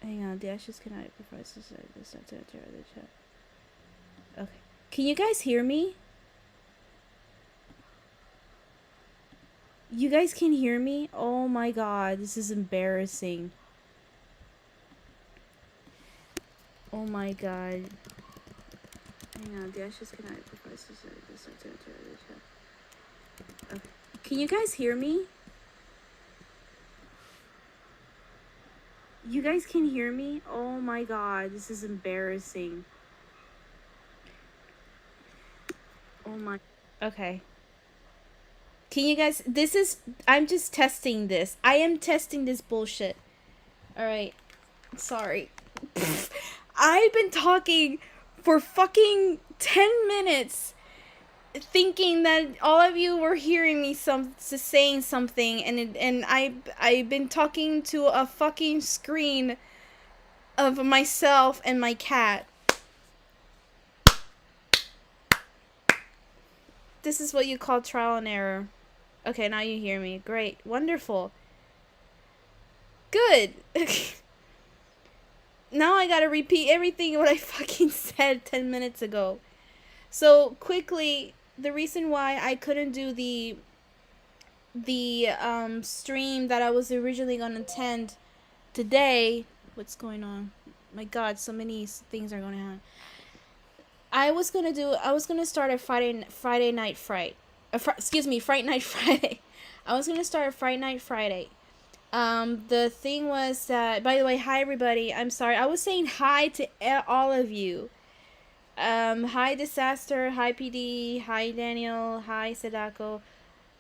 Hang on, the ashes cannot provide this. Okay. Can you guys hear me? You guys can hear me? Oh my god, this is embarrassing. Oh my god. Hang on, the ashes cannot provide this. Okay. Can you guys hear me? You guys can hear me? Oh my god, this is embarrassing. Oh my. Okay. Can you guys. This is. I'm just testing this. I am testing this bullshit. Alright. Sorry. I've been talking for fucking 10 minutes thinking that all of you were hearing me saying something and I've been talking to a fucking screen of myself and my cat. This is what you call trial and error. Okay, now you hear me. Great. Wonderful. Good. Now I gotta repeat everything what I fucking said 10 minutes ago. So, quickly, the reason why I couldn't do the stream that I was originally gonna attend today. What's going on? My god, so many things are going on. I was gonna start a Friday night fright. Excuse me, Fright Night Friday. I was gonna start a Fright Night Friday. The thing was that, by the way, hi everybody. I'm sorry. I was saying hi to all of you. Hi Disaster, hi PD, hi Daniel, hi Sadako.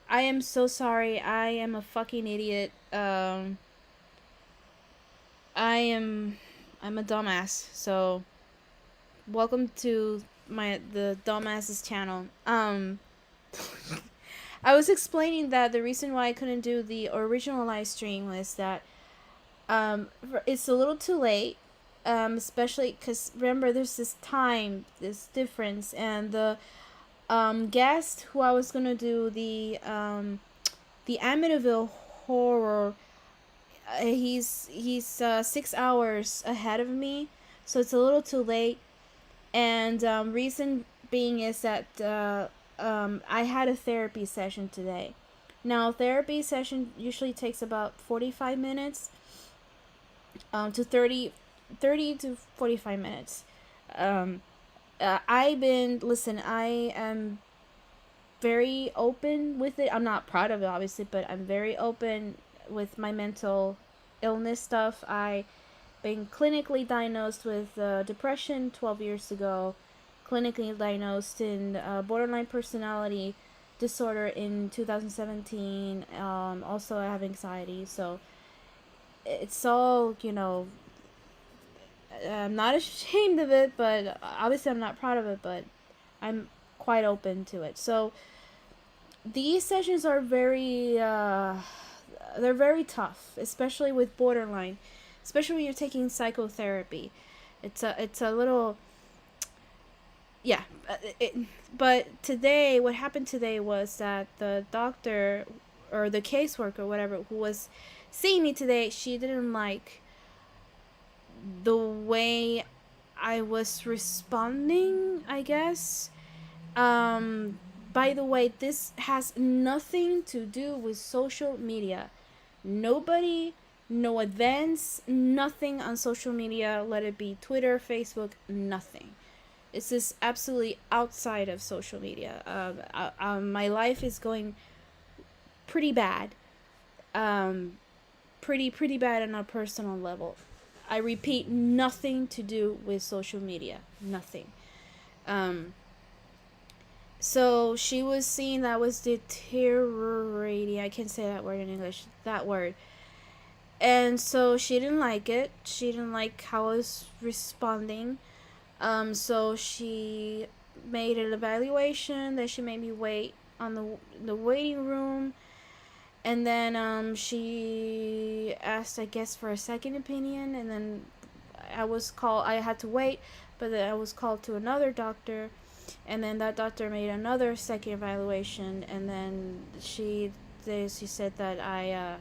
I am so sorry. I am a fucking idiot. I'm a dumbass. So, welcome to the dumbasses channel. I was explaining that the reason why I couldn't do the original live stream was that it's a little too late, especially because remember there's this difference, and the guest who I was gonna do the Amityville horror, he's 6 hours ahead of me, so it's a little too late. And reason being is that I had a therapy session today. Now, therapy session usually takes about 45 minutes to 30 to 45 minutes. I am very open with it. I'm not proud of it, obviously, but I'm very open with my mental illness stuff. I been clinically diagnosed with depression 12 years ago, clinically diagnosed in borderline personality disorder in 2017. Also, I have anxiety, so it's all, I'm not ashamed of it, but obviously I'm not proud of it, but I'm quite open to it. So these sessions are they're very tough, especially with borderline, especially when you're taking psychotherapy. It's a little, yeah. But today, what happened today was that the doctor or the caseworker, whatever, who was seeing me today, she didn't like the way I was responding, I guess. By the way, this has nothing to do with social media. Nobody, no advance, nothing on social media, let it be Twitter, Facebook, nothing. This is absolutely outside of social media. My life is going pretty bad. Pretty bad on a personal level. I repeat, nothing to do with social media. Nothing. Um, so she was seeing that was deteriorating. I can't say that word in English. That word. And so she didn't like it. She didn't like how I was responding. So she made an evaluation. Then she made me wait on the waiting room. And then she asked, I guess, for a second opinion. And then I had to wait, but then I was called to another doctor. And then that doctor made another second evaluation. And then she said that I,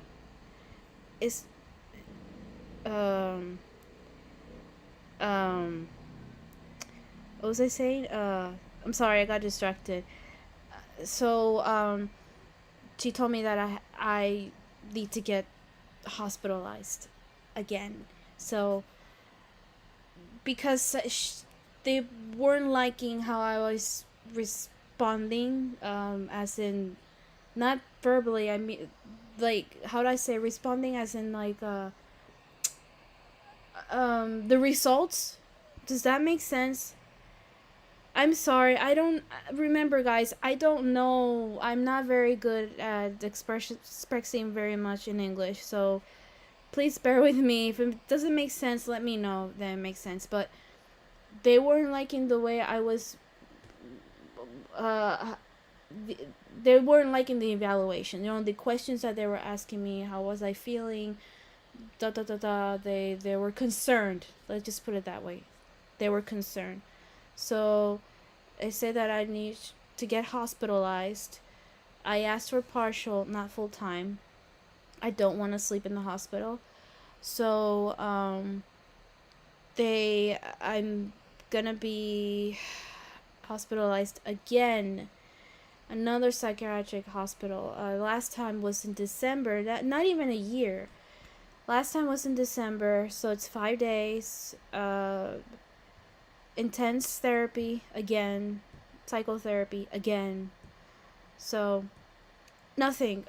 is, um, um, what was I saying? I'm sorry, I got distracted. So, she told me that I need to get hospitalized again. So, because they weren't liking how I was responding, as in not verbally. I mean, like, how do I say responding? As in, like, the results. Does that make sense? I'm sorry. I don't remember, guys. I don't know. I'm not very good at expressing very much in English, so please bear with me. If it doesn't make sense, let me know. Then it makes sense. But they weren't liking the way I was. Uh, they weren't liking the evaluation. The questions that they were asking me, how was I feeling, da da da da. They were concerned. Let's just put it that way. They were concerned. So I said that I need to get hospitalized. I asked for partial, not full time. I don't want to sleep in the hospital. So I'm gonna be hospitalized again. Another psychiatric hospital. Last time was in December. That not even a year. Last time was in December, so it's 5 days. Intense therapy again, psychotherapy again. So nothing.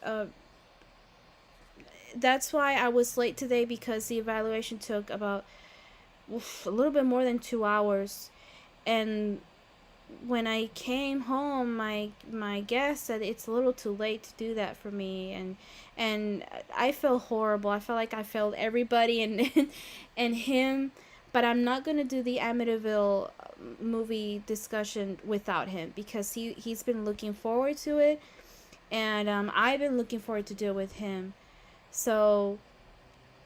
That's why I was late today, because the evaluation took about a little bit more than 2 hours, and when I came home, my guest said it's a little too late to do that for me, and I felt horrible. I felt like I failed everybody and him. But I'm not gonna do the Amityville movie discussion without him, because he's been looking forward to it, and I've been looking forward to do it with him. So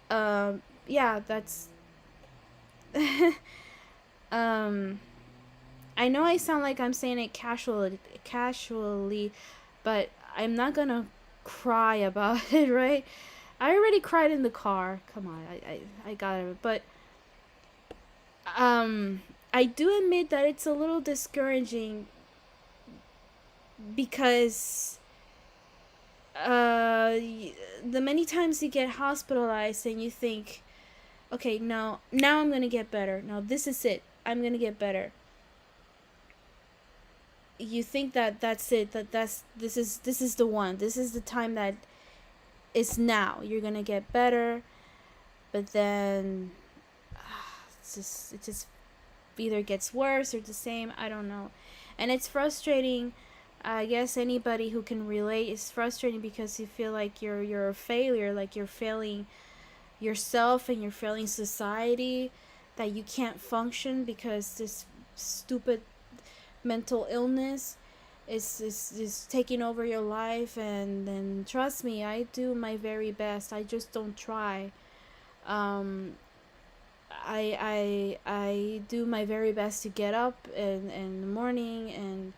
yeah, that's um I know I sound like I'm saying it casually, but I'm not gonna cry about it, right? I already cried in the car. Come on, I got it. But um, I do admit that it's a little discouraging, because the many times you get hospitalized and you think, okay, now I'm gonna get better. Now this is it. I'm gonna get better. You think that that's it, this is the one, this is the time that is now, you're gonna get better. But then it just either gets worse or the same, I don't know. And it's frustrating. I guess anybody who can relate, is frustrating, because you feel like you're a failure, like you're failing yourself and you're failing society, that you can't function because this stupid mental illness is taking over your life. And then trust me, I do my very best, I just don't try. um I do my very best to get up in the morning and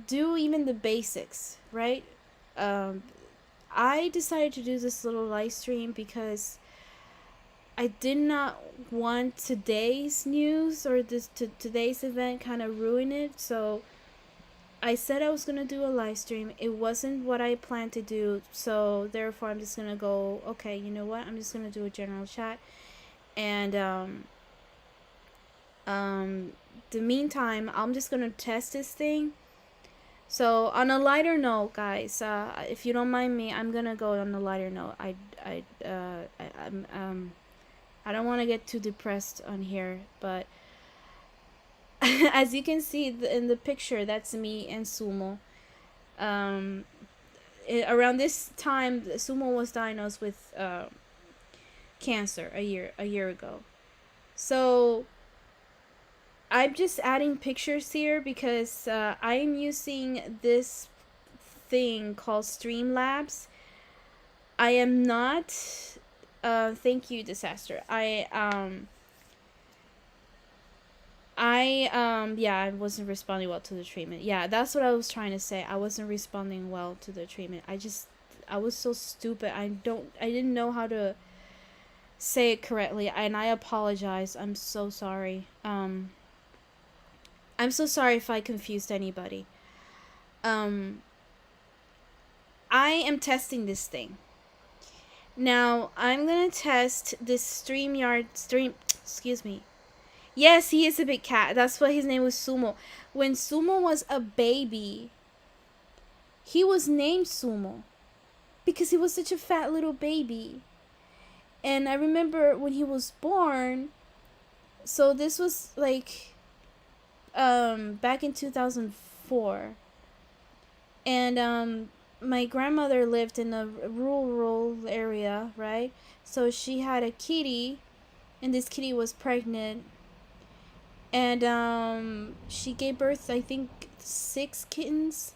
do even the basics, right? um I decided to do this little live stream because I did not want today's news or today's event kind of ruin it. So I said I was gonna do a live stream. It wasn't what I planned to do, so therefore I'm just gonna go. Okay, you know what? I'm just gonna do a general chat, and the meantime, I'm just gonna test this thing. So on a lighter note, guys, if you don't mind me, I'm gonna go on a lighter note. I don't want to get too depressed on here, but as you can see in the picture, that's me and Sumo. Um, Around this time, Sumo was diagnosed with cancer a year ago. So I'm just adding pictures here because I'm using this thing called Streamlabs. I am not. Thank you, Disaster. Yeah, I wasn't responding well to the treatment. Yeah, that's what I was trying to say. I wasn't responding well to the treatment. I was so stupid. I didn't know how to say it correctly, and I apologize. I'm so sorry. I'm so sorry if I confused anybody. Um, I am testing this thing. Now, I'm gonna test this excuse me. Yes, he is a big cat. That's why his name was Sumo. When Sumo was a baby, he was named Sumo because he was such a fat little baby. And I remember when he was born, so this was like back in 2004. And my grandmother lived in a rural area, right? So she had a kitty, and this kitty was pregnant, and she gave birth, I think, 6 kittens.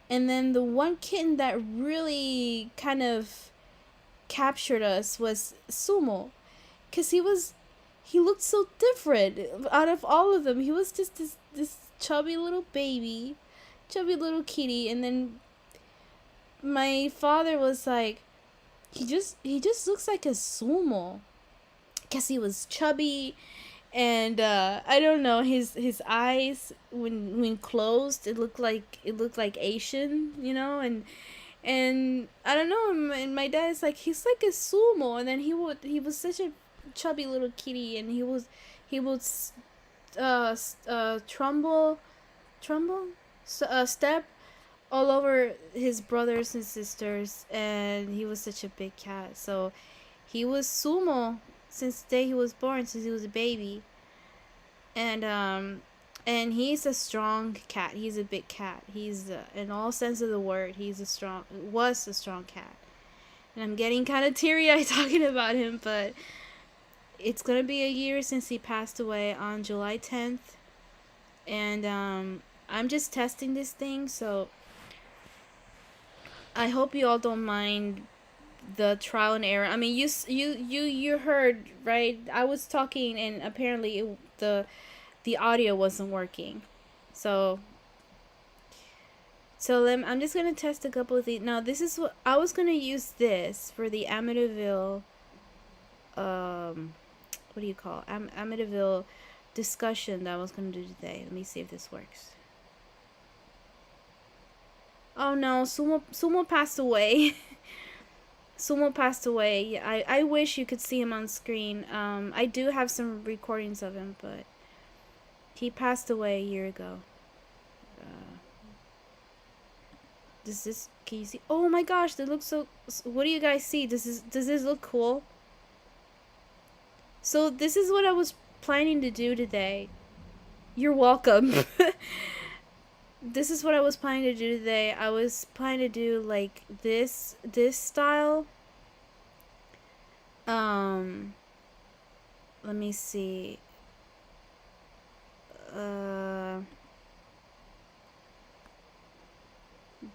And then the one kitten that really kind of captured us was Sumo, because he looked so different out of all of them. He was just this chubby little baby, chubby little kitty. And then my father was like, he just looks like a Sumo, because he was chubby. And I don't know, his eyes when closed, it looked like Asian, and I don't know. And my dad's like, he's like a Sumo. And then he was such a chubby little kitty, and he would trumble, step all over his brothers and sisters. And he was such a big cat. So he was Sumo since the day he was born, since he was a baby. And he's a strong cat. He's a big cat. He's in all sense of the word, was a strong cat. And I'm getting kind of teary-eyed talking about him, but it's gonna be a year since he passed away on July 10th. And I'm just testing this thing, so I hope you all don't mind the trial and error. I mean, you heard, right? I was talking, and apparently the audio wasn't working. So I'm just gonna test a couple of these. Now, this is what I was gonna use this for the Amityville. What do you call Amityville discussion that I was gonna do today. Let me see if this works. Oh no, Sumo passed away. Sumo passed away. I wish you could see him on screen. I do have some recordings of him, but he passed away a year ago. Can you see? Oh my gosh, they look so. What do you guys see? Does this look cool? So this is what I was planning to do today. You're welcome. This is what I was planning to do today. I was planning to do like this style. Let me see.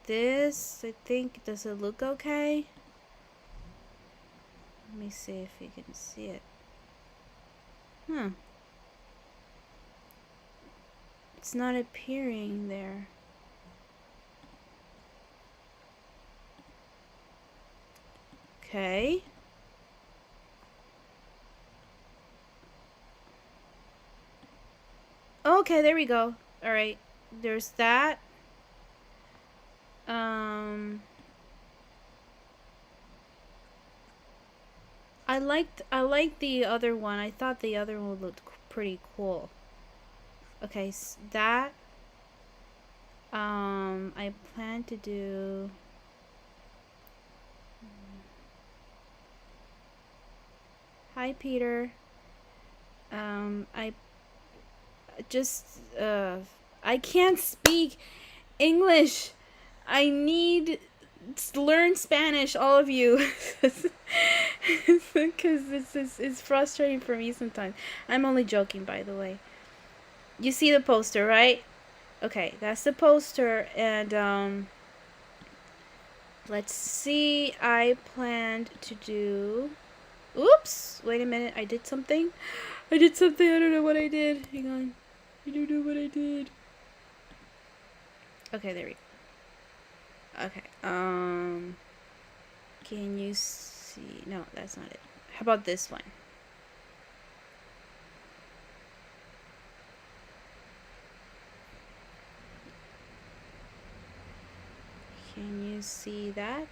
This, I think, does it look okay? Let me see if you can see it. It's not appearing there. Okay. Okay, there we go. Alright. There's that. I liked the other one. I thought the other one looked pretty cool. Okay, so that. I plan to do. Hi, Peter. I just I can't speak English. I need to learn Spanish, all of you. Because it's frustrating for me sometimes. I'm only joking, by the way. You see the poster, right? Okay, that's the poster. And let's see. I planned to do. Oops! Wait a minute. I did something. I don't know what I did. Hang on. I don't know what I did. Okay, there we go. Okay. Can you see? No, that's not it. How about this one? Can you see that?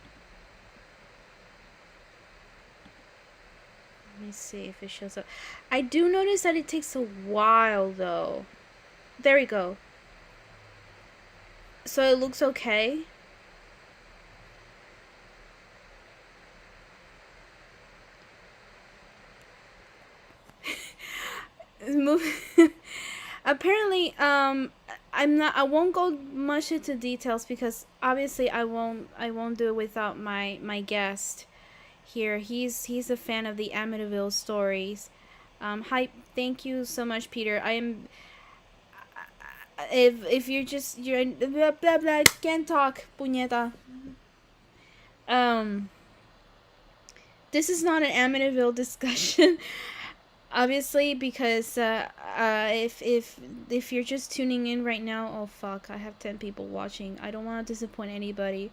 Let me see if it shows up. I do notice that it takes a while though. There we go. So it looks okay. Apparently, I won't go much into details because obviously I won't do it without my guest here. He's a fan of the Amityville stories. Hi, thank you so much, Peter. I am. If you're blah blah blah, can't talk, puñeta. Um, this is not an Amityville discussion. Obviously, because if you're just tuning in right now, oh fuck, I have 10 people watching. I don't want to disappoint anybody.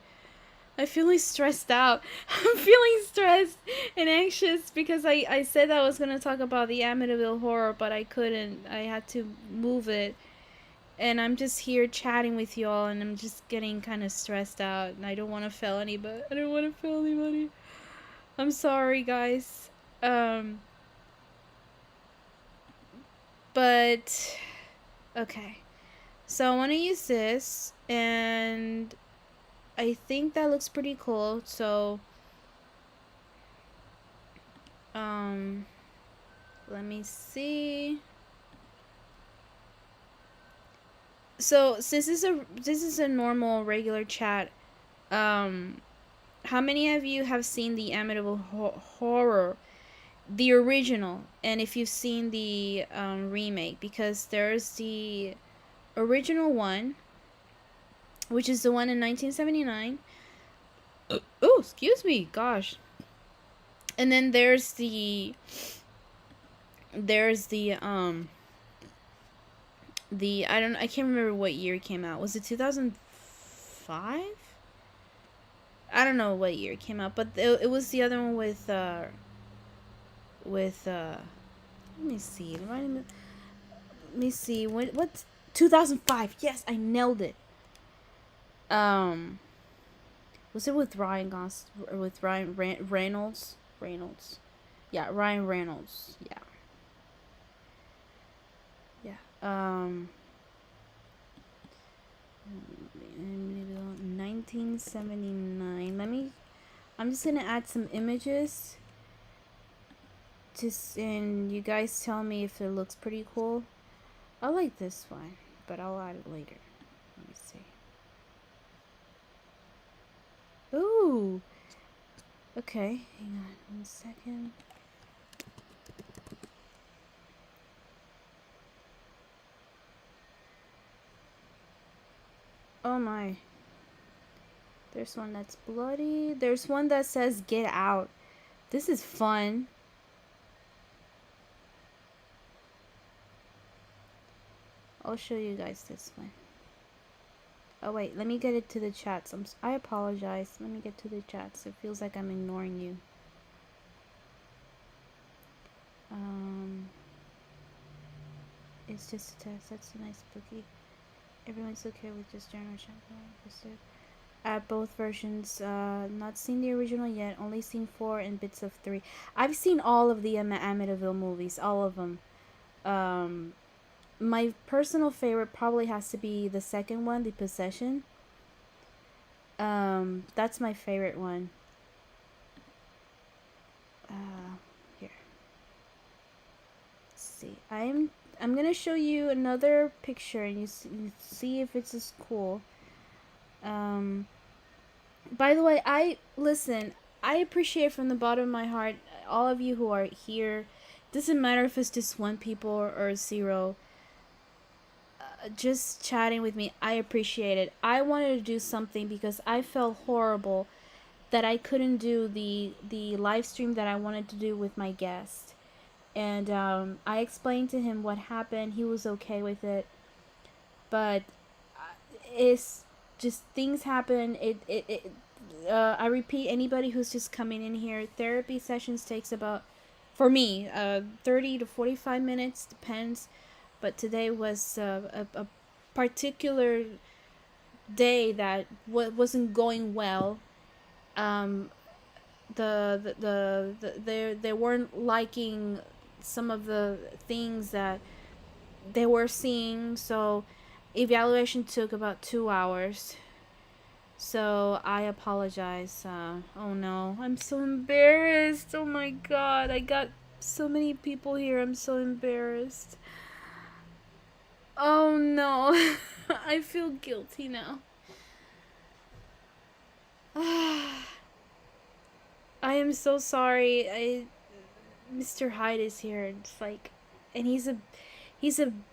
I'm feeling stressed out. I'm feeling stressed and anxious because I said I was gonna talk about the Amityville horror, but I couldn't. I had to move it, and I'm just here chatting with y'all, and I'm just getting kind of stressed out, and I don't want to fail anybody. I don't want to fail anybody. I'm sorry, guys. But okay, so I want to use this, and I think that looks pretty cool. So let me see. So since this is a normal regular chat, how many of you have seen the Amityville horror, the original, and if you've seen the remake? Because there's the original one, which is the one in 1979. Oh, excuse me, gosh. And then there's the I can't remember what year it came out. Was it 2005? I don't know what year it came out, but it was the other one with let me see. Let me see. What's 2005? Yes, I nailed it. Was it with Ryan Gosling or with Ryan Reynolds? Reynolds. Yeah, Ryan Reynolds. Yeah. Yeah. 1979. I'm just gonna add some images. And you guys tell me if it looks pretty cool. I like this one, but I'll add it later. Let me see. Ooh. Okay, hang on 1 second. Oh my. There's one that's bloody. There's one that says get out. This is fun. I'll show you guys this one. Oh wait, let me get it to the chats. I apologize. Let me get to the chats. It feels like I'm ignoring you. It's just a test. That's a nice bookie. Everyone's okay with just general chat. At both versions. Not seen the original yet. Only seen 4 and bits of 3. I've seen all of the Amityville movies. All of them. My personal favorite probably has to be the second one, The Possession. That's my favorite one. Here. Let's see. I'm gonna show you another picture, and you see if it's as cool. By the way, I appreciate from the bottom of my heart all of you who are here. Doesn't matter if it's just 1 people or 0. Just chatting with me, I appreciate it. I wanted to do something because I felt horrible that I couldn't do the live stream that I wanted to do with my guest. And I explained to him what happened. He was okay with it. But it's just things happen. I repeat, anybody who's just coming in here, therapy sessions takes about for me, 30 to 45 minutes depends. But today was a particular day that wasn't going well. Um, they weren't liking some of the things that they were seeing, so evaluation took about 2 hours. So I apologize. Oh no, I'm so embarrassed. Oh my god, I got so many people here. I'm so embarrassed. Oh no, I feel guilty now. I am so sorry. Mr. Hyde is here. It's like, and he's a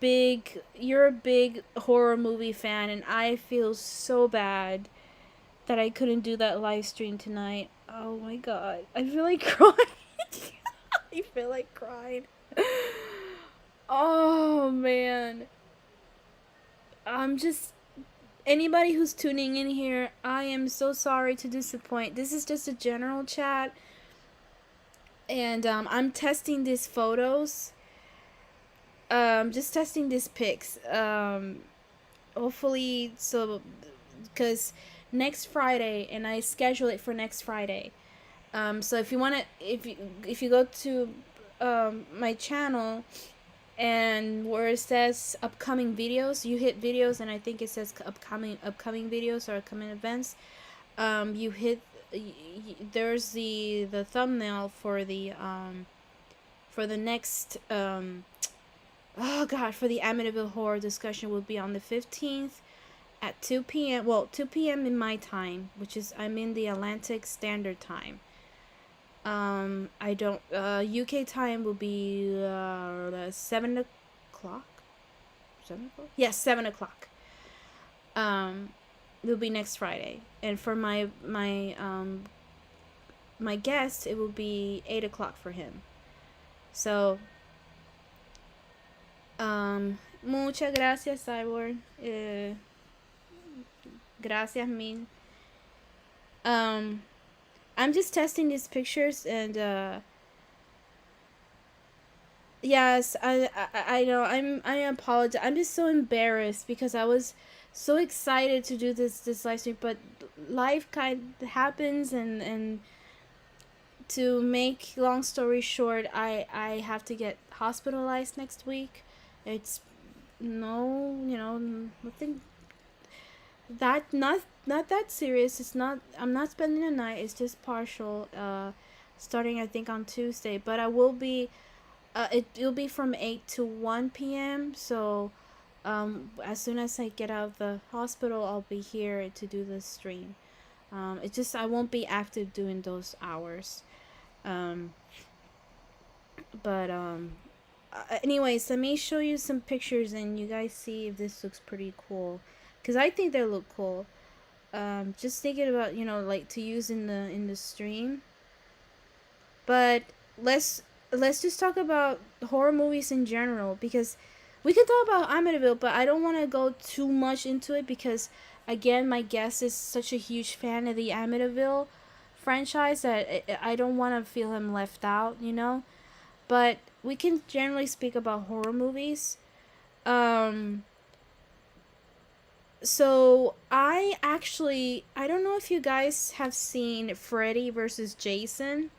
big. You're a big horror movie fan, and I feel so bad that I couldn't do that live stream tonight. Oh my god, I feel like crying. I feel like crying. Oh man, I'm just anybody who's tuning in here. I am so sorry to disappoint. This is just a general chat, and I'm testing these photos. Just testing these pics. Hopefully, so because next Friday, and I schedule it for next Friday. So if you want to, if you go to my channel, and where it says upcoming videos, you hit videos, and I think it says upcoming videos or upcoming events. You hit there's the thumbnail for the next oh god, for the Amityville horror discussion will be on the 15th at 2 p.m. Well, 2 p.m. in my time, which is I'm in the Atlantic Standard Time. I don't. UK time will be 7 o'clock. 7 o'clock. Yes, 7 o'clock. Will be next Friday, and for my guest, it will be 8 o'clock for him. So, muchas gracias, Cyborg. Gracias mil. I'm just testing these pictures, and yes, I know I apologize. I'm just so embarrassed because I was so excited to do this live stream, but life kind of happens, and to make long story short, I have to get hospitalized next week. It's no, nothing that not that serious. It's not. I'm not spending the night. It's just partial. Starting I think on Tuesday, but I will be. It'll be from 8 to 1 p.m. So, as soon as I get out of the hospital, I'll be here to do the stream. It's just I won't be active during those hours. But anyways, let me show you some pictures, and you guys see if this looks pretty cool, because I think they look cool. Just thinking about like to use in the stream. But let's just talk about horror movies in general, because we could talk about Amityville, but I don't want to go too much into it because again, my guest is such a huge fan of the Amityville franchise that I don't want to feel him left out, But we can generally speak about horror movies. So I don't know if you guys have seen Freddy versus Jason.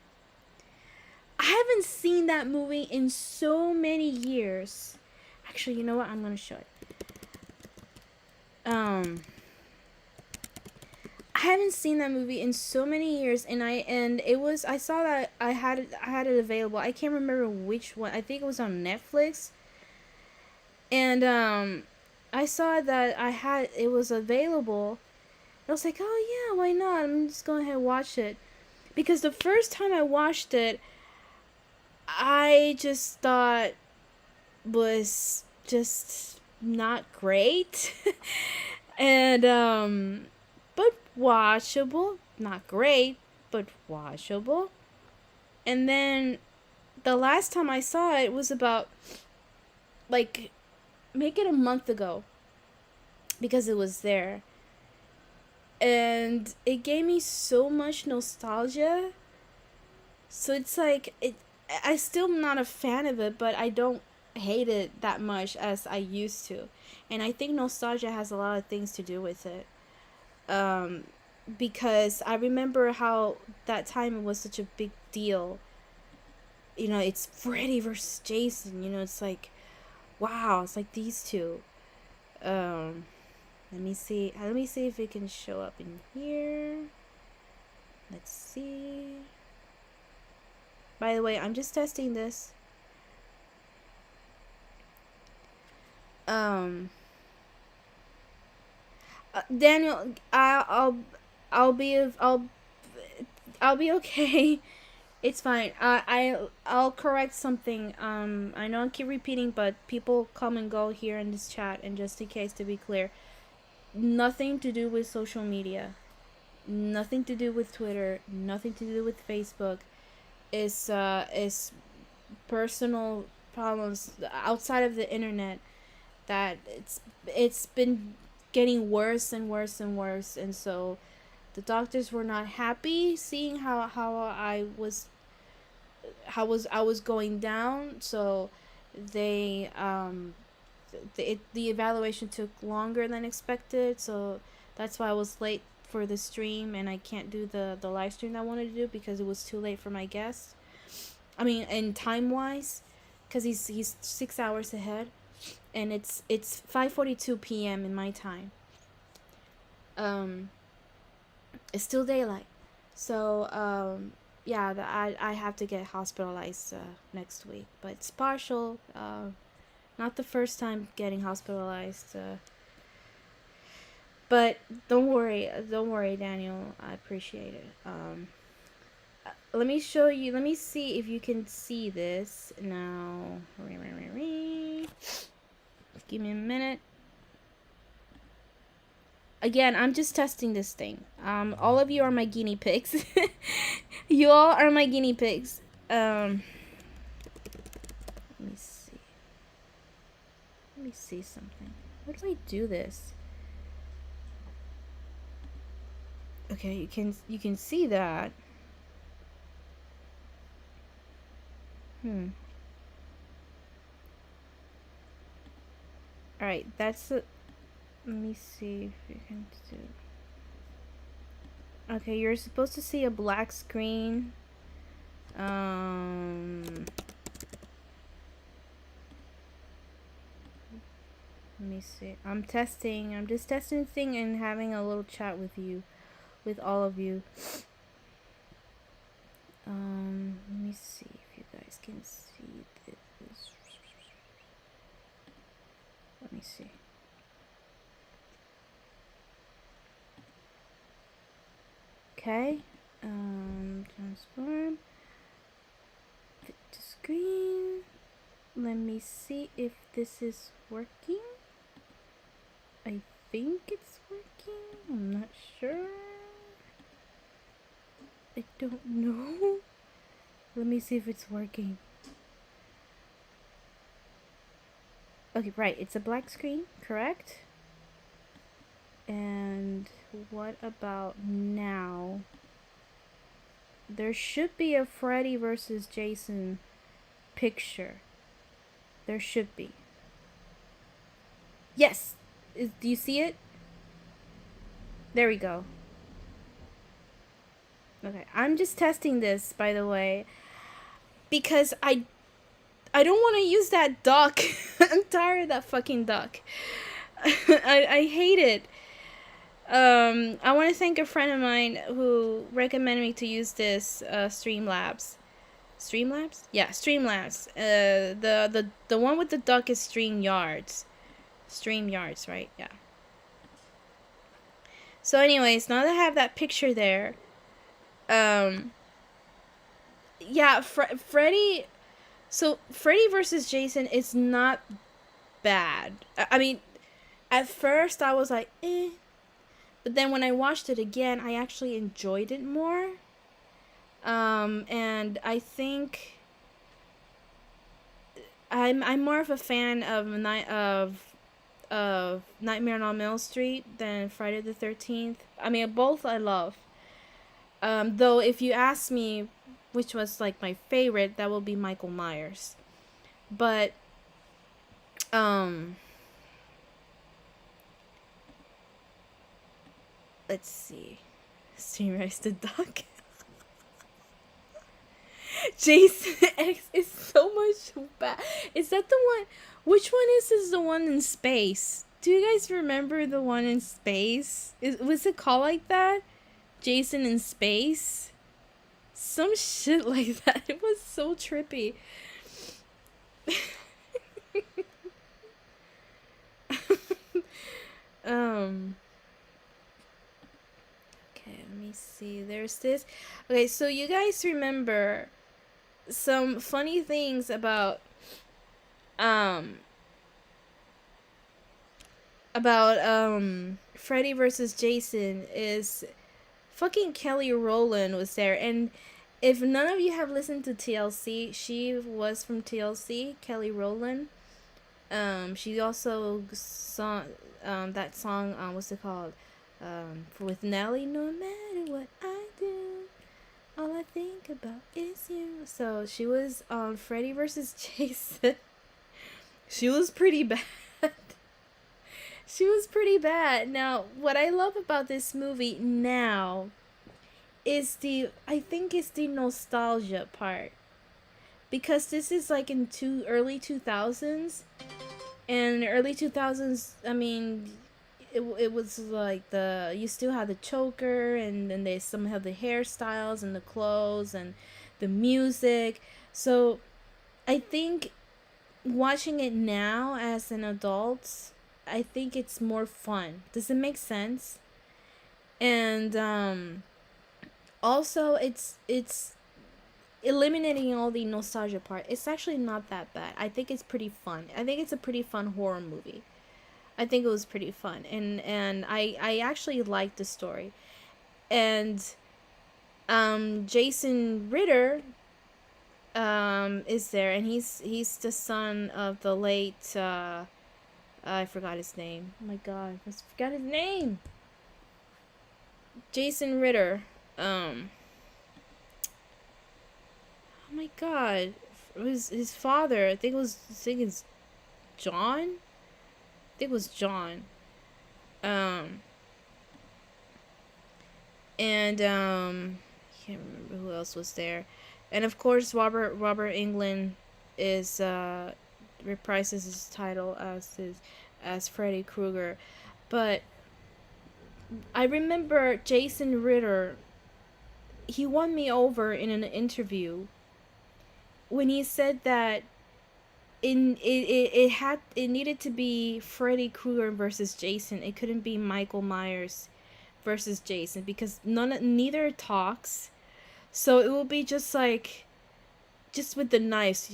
I haven't seen that movie in so many years. Actually, you know what? I'm gonna show it. I haven't seen that movie in so many years, and I saw that I had it available. I can't remember which one. I think it was on Netflix. And I saw that it was available. I was like, oh yeah, why not? I'm just going ahead and watch it. Because the first time I watched it, I just thought was just not great. And but watchable, not great, but watchable. And then the last time I saw it was about like make it a month ago, because it was there, and it gave me so much nostalgia. So it's like I still not a fan of it, but I don't hate it that much as I used to. And I think nostalgia has a lot of things to do with it. Um, because I remember how that time it was such a big deal. You know, it's Freddy versus Jason. You know, it's like, wow, it's like these two. Um, let me see. Let me see if it can show up in here. Let's see. By the way, I'm just testing this. Um, Daniel, I'll be okay. It's fine. I'll correct something. I know I keep repeating, but people come and go here in this chat, and just in case to be clear, nothing to do with social media, nothing to do with Twitter, nothing to do with Facebook. Is personal problems outside of the internet that it's been getting worse and worse and worse, and so the doctors were not happy seeing how I was going down, so they the evaluation took longer than expected, so that's why I was late for the stream, and I can't do the live stream I wanted to do because it was too late for my guest. I mean, in time wise, because he's 6 hours ahead, and it's 5:42 p.m. in my time. Um, it's still daylight, so yeah, I have to get hospitalized next week, but it's partial. Not the first time getting hospitalized. But don't worry, Daniel. I appreciate it. Let me show you. Let me see if you can see this now. Give me a minute. Again, I'm just testing this thing. All of you are my guinea pigs. You all are my guinea pigs. Let me see. Let me see something. How do I do this? Okay, you can see that. Alright, that's the... Let me see if you can do... Okay, you're supposed to see a black screen. Let me see. I'm testing. I'm just testing the thing and having a little chat with you. With all of you. Let me see if you guys can see this. Let me see. Okay. Transform. Fit to screen. Let me see if this is working. I think it's working. I'm not sure. I don't know. Let me see if it's working. Okay, right. It's a black screen, correct? And what about now? There should be a Freddy versus Jason picture. There should be. Yes! Do you see it? There we go. Okay, I'm just testing this, by the way, because I don't want to use that duck. I'm tired of that fucking duck. I hate it. I want to thank a friend of mine who recommended me to use this Streamlabs. Streamlabs? Yeah, Streamlabs. The one with the duck is StreamYards. StreamYards, right? Yeah. So anyways, now that I have that picture there, yeah, Freddy. So Freddy versus Jason is not bad. I mean, at first I was like, eh, but then when I watched it again, I actually enjoyed it more. And I think I'm more of a fan of Nightmare on Elm Street than Friday the 13th. I mean, both I love. Though if you ask me, which was like my favorite, that will be Michael Myers. But let's see. Streamrise the Duck. Jason X is so much bad. Is that the one? Which one is the one in space? Do you guys remember the one in space? Was it called like that? Jason in Space? Some shit like that. It was so trippy. Okay, let me see. There's this. Okay, so you guys remember some funny things about um Freddy versus Jason is fucking Kelly Rowland was there. And if none of you have listened to TLC, she was from TLC, Kelly Rowland. She also sung that song, what's it called? With Nelly, no matter what I do, all I think about is you. So she was on Freddy versus Jason. She was pretty bad. She was pretty bad. Now, what I love about this movie now is I think it's the nostalgia part. Because this is like in early 2000s. And early 2000s, I mean, it was like you still had the choker, and then they some have the hairstyles and the clothes and the music. So I think watching it now as an adult, I think it's more fun. Does it make sense? And also it's eliminating all the nostalgia part. It's actually not that bad. I think it's pretty fun. I think it's a pretty fun horror movie. I think it was pretty fun, and I actually liked the story. And Jason Ritter is there, and he's the son of the late I forgot his name. Oh my god, I forgot his name. Jason Ritter. Oh my god, it was his father. I think it's John. I think it was John. And I can't remember who else was there. And of course, Robert Englund is reprises his title as Freddy Krueger. But I remember Jason Ritter. He won me over in an interview when he said that it needed to be Freddy Krueger versus Jason. It couldn't be Michael Myers versus Jason because neither talks. So it will be just with the knives,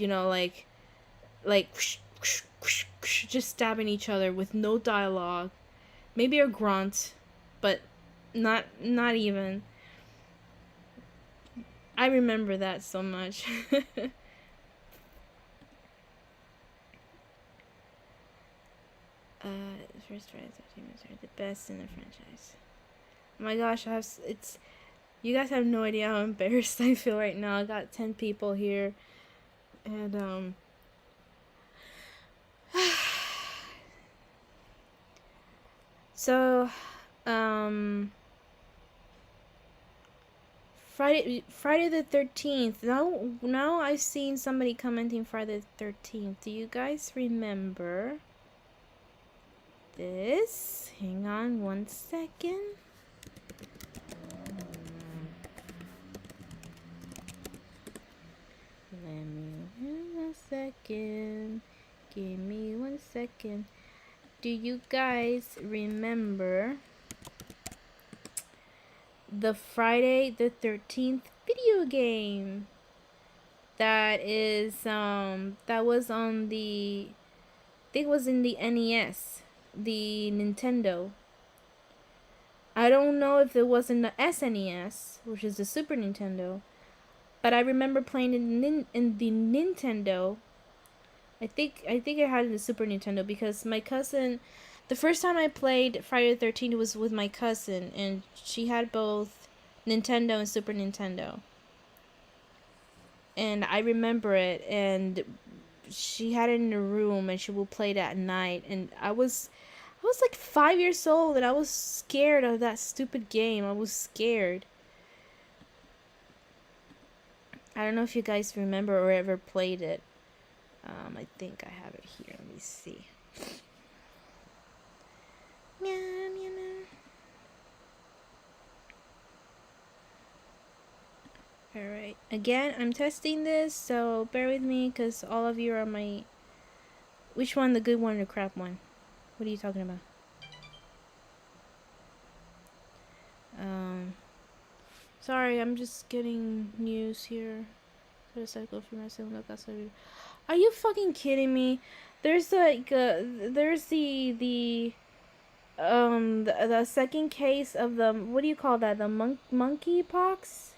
like just stabbing each other with no dialogue. Maybe a grunt, but not even. I remember that so much. First Friday 13 minutes are the best in the franchise. Oh my gosh, you guys have no idea how embarrassed I feel right now. I got 10 people here, and so Friday the 13th. Now I've seen somebody commenting Friday the 13th. Do you guys remember this? Hang on one second. Let me in a second. Give me 1 second. Do you guys remember the Friday the 13th video game that was on the, I think it was in the NES, the Nintendo. I don't know if it was in the SNES, which is the Super Nintendo, but I remember playing it in the Nintendo. I think I had it in the Super Nintendo because my cousin, the first time I played Friday the 13th was with my cousin, and she had both Nintendo and Super Nintendo. and I remember it, and she had it in her room, and she would play it at night, and I was like 5 years old, and I was scared of that stupid game. I was scared. I don't know if you guys remember or ever played it. I think I have it here. Let me see. Alright. Again, I'm testing this, so bear with me, because all of you are my... Which one, the good one or the crap one? What are you talking about? Sorry, I'm just getting news here. Are you fucking kidding me? There's like there's the second case of the, what do you call that? The monkeypox?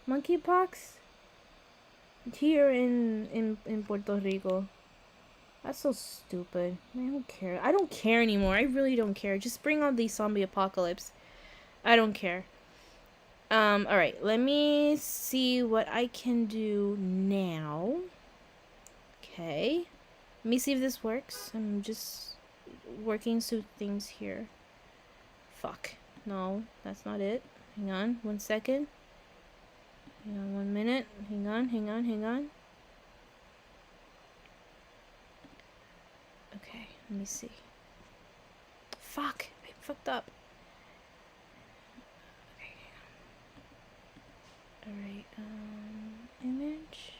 Monkeypox here in Puerto Rico. That's so stupid. I don't care. I don't care anymore. I really don't care. Just bring on the zombie apocalypse. I don't care. Alright, let me see what I can do now. Okay. Let me see if this works. I'm just working through things here. Fuck. No, that's not it. Hang on, 1 second. Hang on 1 minute. Hang on. Okay, let me see. Fuck, I fucked up. Alright, image,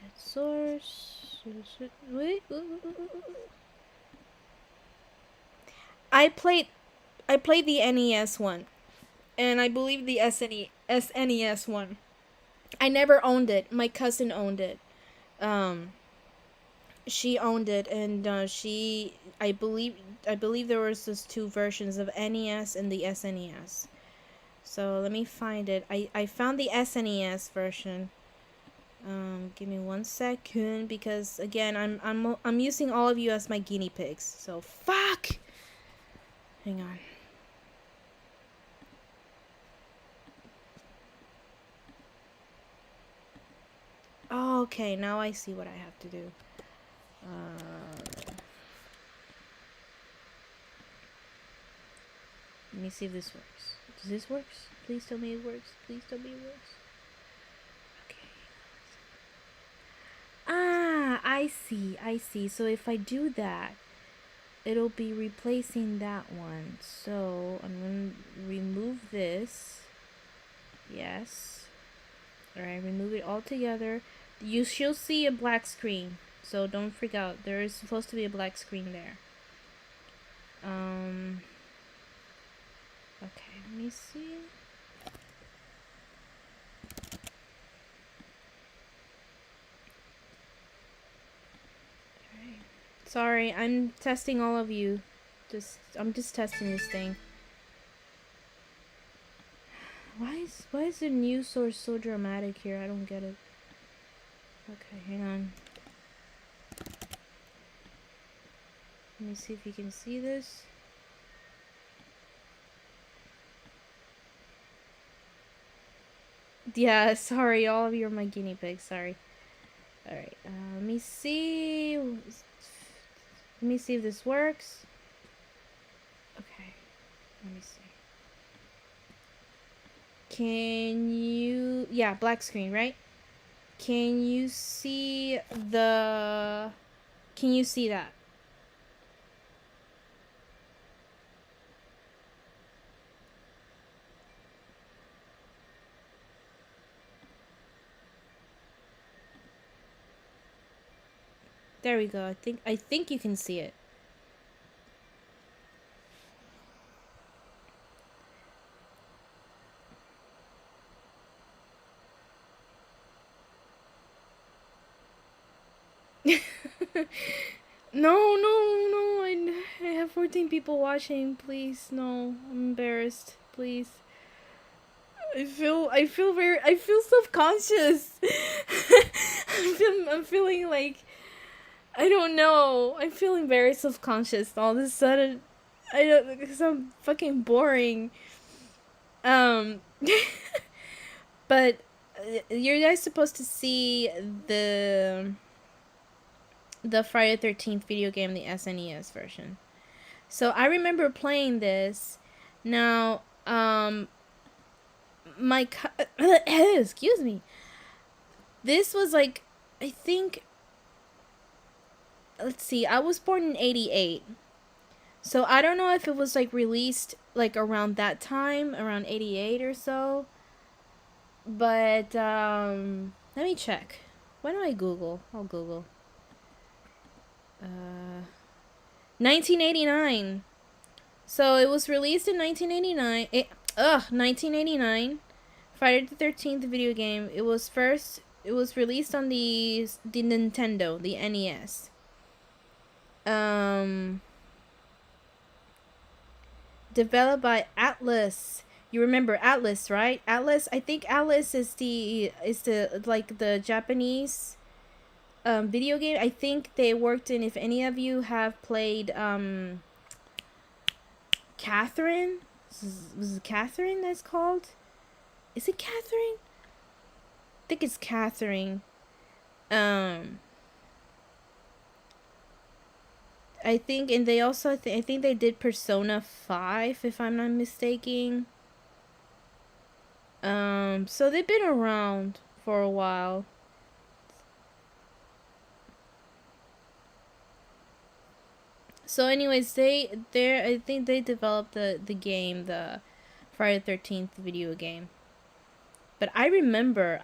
add source, wait, I played the NES one, and I believe the SNES one. I never owned it. My cousin owned it. She owned it, and I believe there was just two versions of NES and the SNES. So let me find it. I found the SNES version. Give me 1 second, because again, I'm using all of you as my guinea pigs. So fuck. Hang on. Oh, okay, now I see what I have to do. Let me see if this works. Does this work? Please tell me it works. Please tell me it works. Okay. Ah, I see. So if I do that, it'll be replacing that one. So I'm going to remove this. Yes. Alright, remove it all together. You should see a black screen. So don't freak out. There is supposed to be a black screen there. Okay, let me see. Okay. Sorry, I'm testing all of you. I'm just testing this thing. Why is the news source so dramatic here? I don't get it. Okay, hang on. Let me see if you can see this. Yeah, sorry, all of you are my guinea pigs. Sorry. Alright, let me see. Let me see if this works. Okay, let me see. Can you... Yeah, black screen, right? Can you see the... Can you see that? There we go. I think you can see it. No. I have 14 people watching. Please, no. I'm embarrassed. Please. I feel self-conscious. I'm feeling like, I don't know. I'm feeling very self-conscious all of a sudden. I don't, because I'm fucking boring. But you guys supposed to see the Friday 13th video game, the SNES version. So I remember playing this. Now, excuse me. This was like, I think, let's see, I was born in 88. So I don't know if it was like released like around that time, around 88 or so. But let me check. Why don't I Google? I'll Google. 1989. So it was released in 1989. 1989. Friday the 13th video game. It was released on the Nintendo, the NES. Developed by Atlas. You remember Atlas, right? Atlas. I think Atlas is the like the Japanese video game. I think they worked in. If any of you have played Catherine, was it Catherine that's called? Is it Catherine? I think it's Catherine. I think, and they also, I think they did Persona 5, if I'm not mistaken. So they've been around for a while. So anyways, I think they developed the game, the Friday the 13th video game. But I remember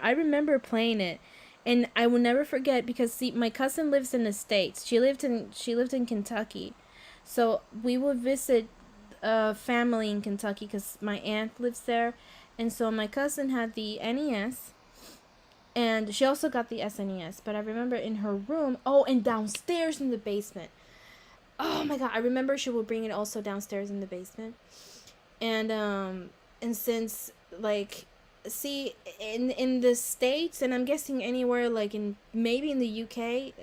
playing it, and I will never forget, because see, my cousin lives in the States. She lived in Kentucky. So we would visit family in Kentucky because my aunt lives there. And so my cousin had the NES, and she also got the SNES. But I remember in her room, and downstairs in the basement. Oh my god, I remember she would bring it also downstairs in the basement. And since, like, see, in the States, and I'm guessing anywhere, like maybe in the UK,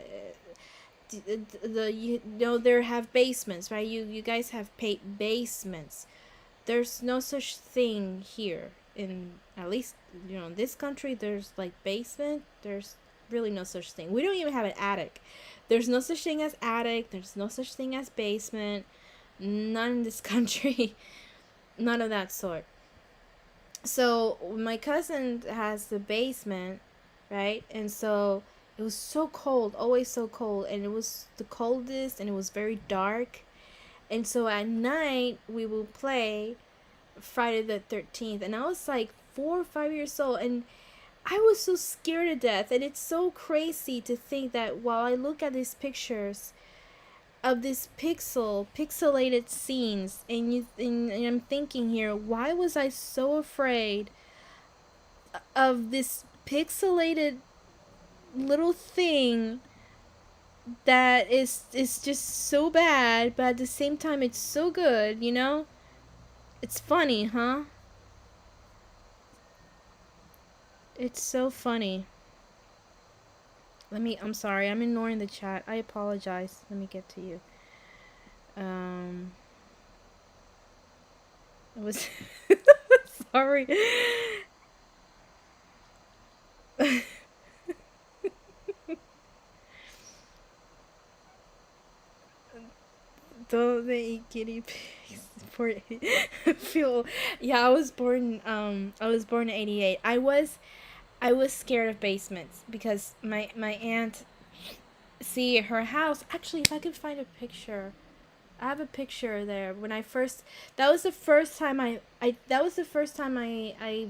there have basements, right? You guys have basements. There's no such thing here, in at least this country. There's like basement. There's really no such thing. We don't even have an attic. There's no such thing as attic. There's no such thing as basement. None in this country. None of that sort. So my cousin has the basement, right? And so it was so cold, always so cold, and it was the coldest, and it was very dark. And so at night we will play Friday the 13th, and I was like 4 or 5 years old, and I was so scared to death. And it's so crazy to think that while I look at these pictures of these pixelated scenes, and I'm thinking here, why was I so afraid of this pixelated little thing that is just so bad, but at the same time it's so good, It's funny, huh? It's so funny. I'm sorry, I'm ignoring the chat. I apologize. Let me get to you. I was sorry. Don't they eat guinea pigs for feel? Yeah, I was born in 88. I was scared of basements because my aunt, see, her house, actually, if I could find a picture, I have a picture there. When I first, that was the first time I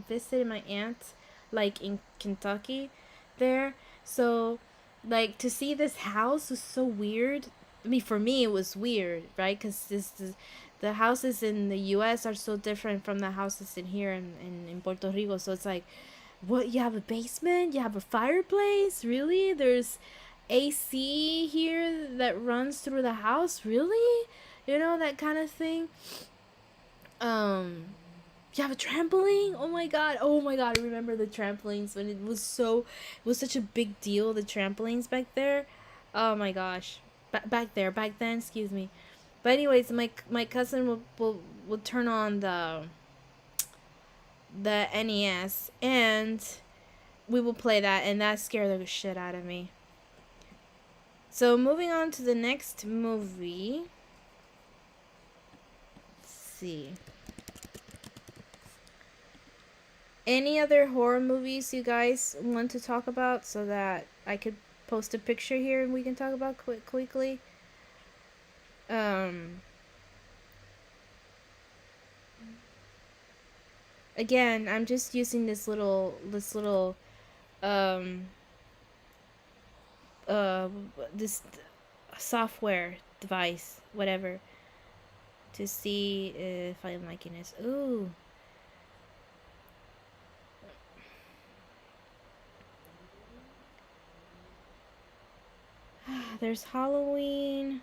visited my aunt, like in Kentucky there. So, like, to see this house was so weird. I mean, for me it was weird, right? Because the houses in the US are so different from the houses in here in Puerto Rico. So it's like, what, you have a basement? You have a fireplace? Really? There's AC here that runs through the house? Really? That kind of thing. You have a trampoline? Oh my god. Oh my god. I remember the trampolines when it was such a big deal, the trampolines back there. Oh my gosh. Back then, excuse me. But anyways, my cousin will turn on the NES, and we will play that, and that scared the shit out of me. So moving on to the next movie. Let's see. Any other horror movies you guys want to talk about so that I could post a picture here and we can talk about quickly? Again, I'm just using this little um uh this software device, whatever, to see if I'm liking this. Ooh. There's Halloween.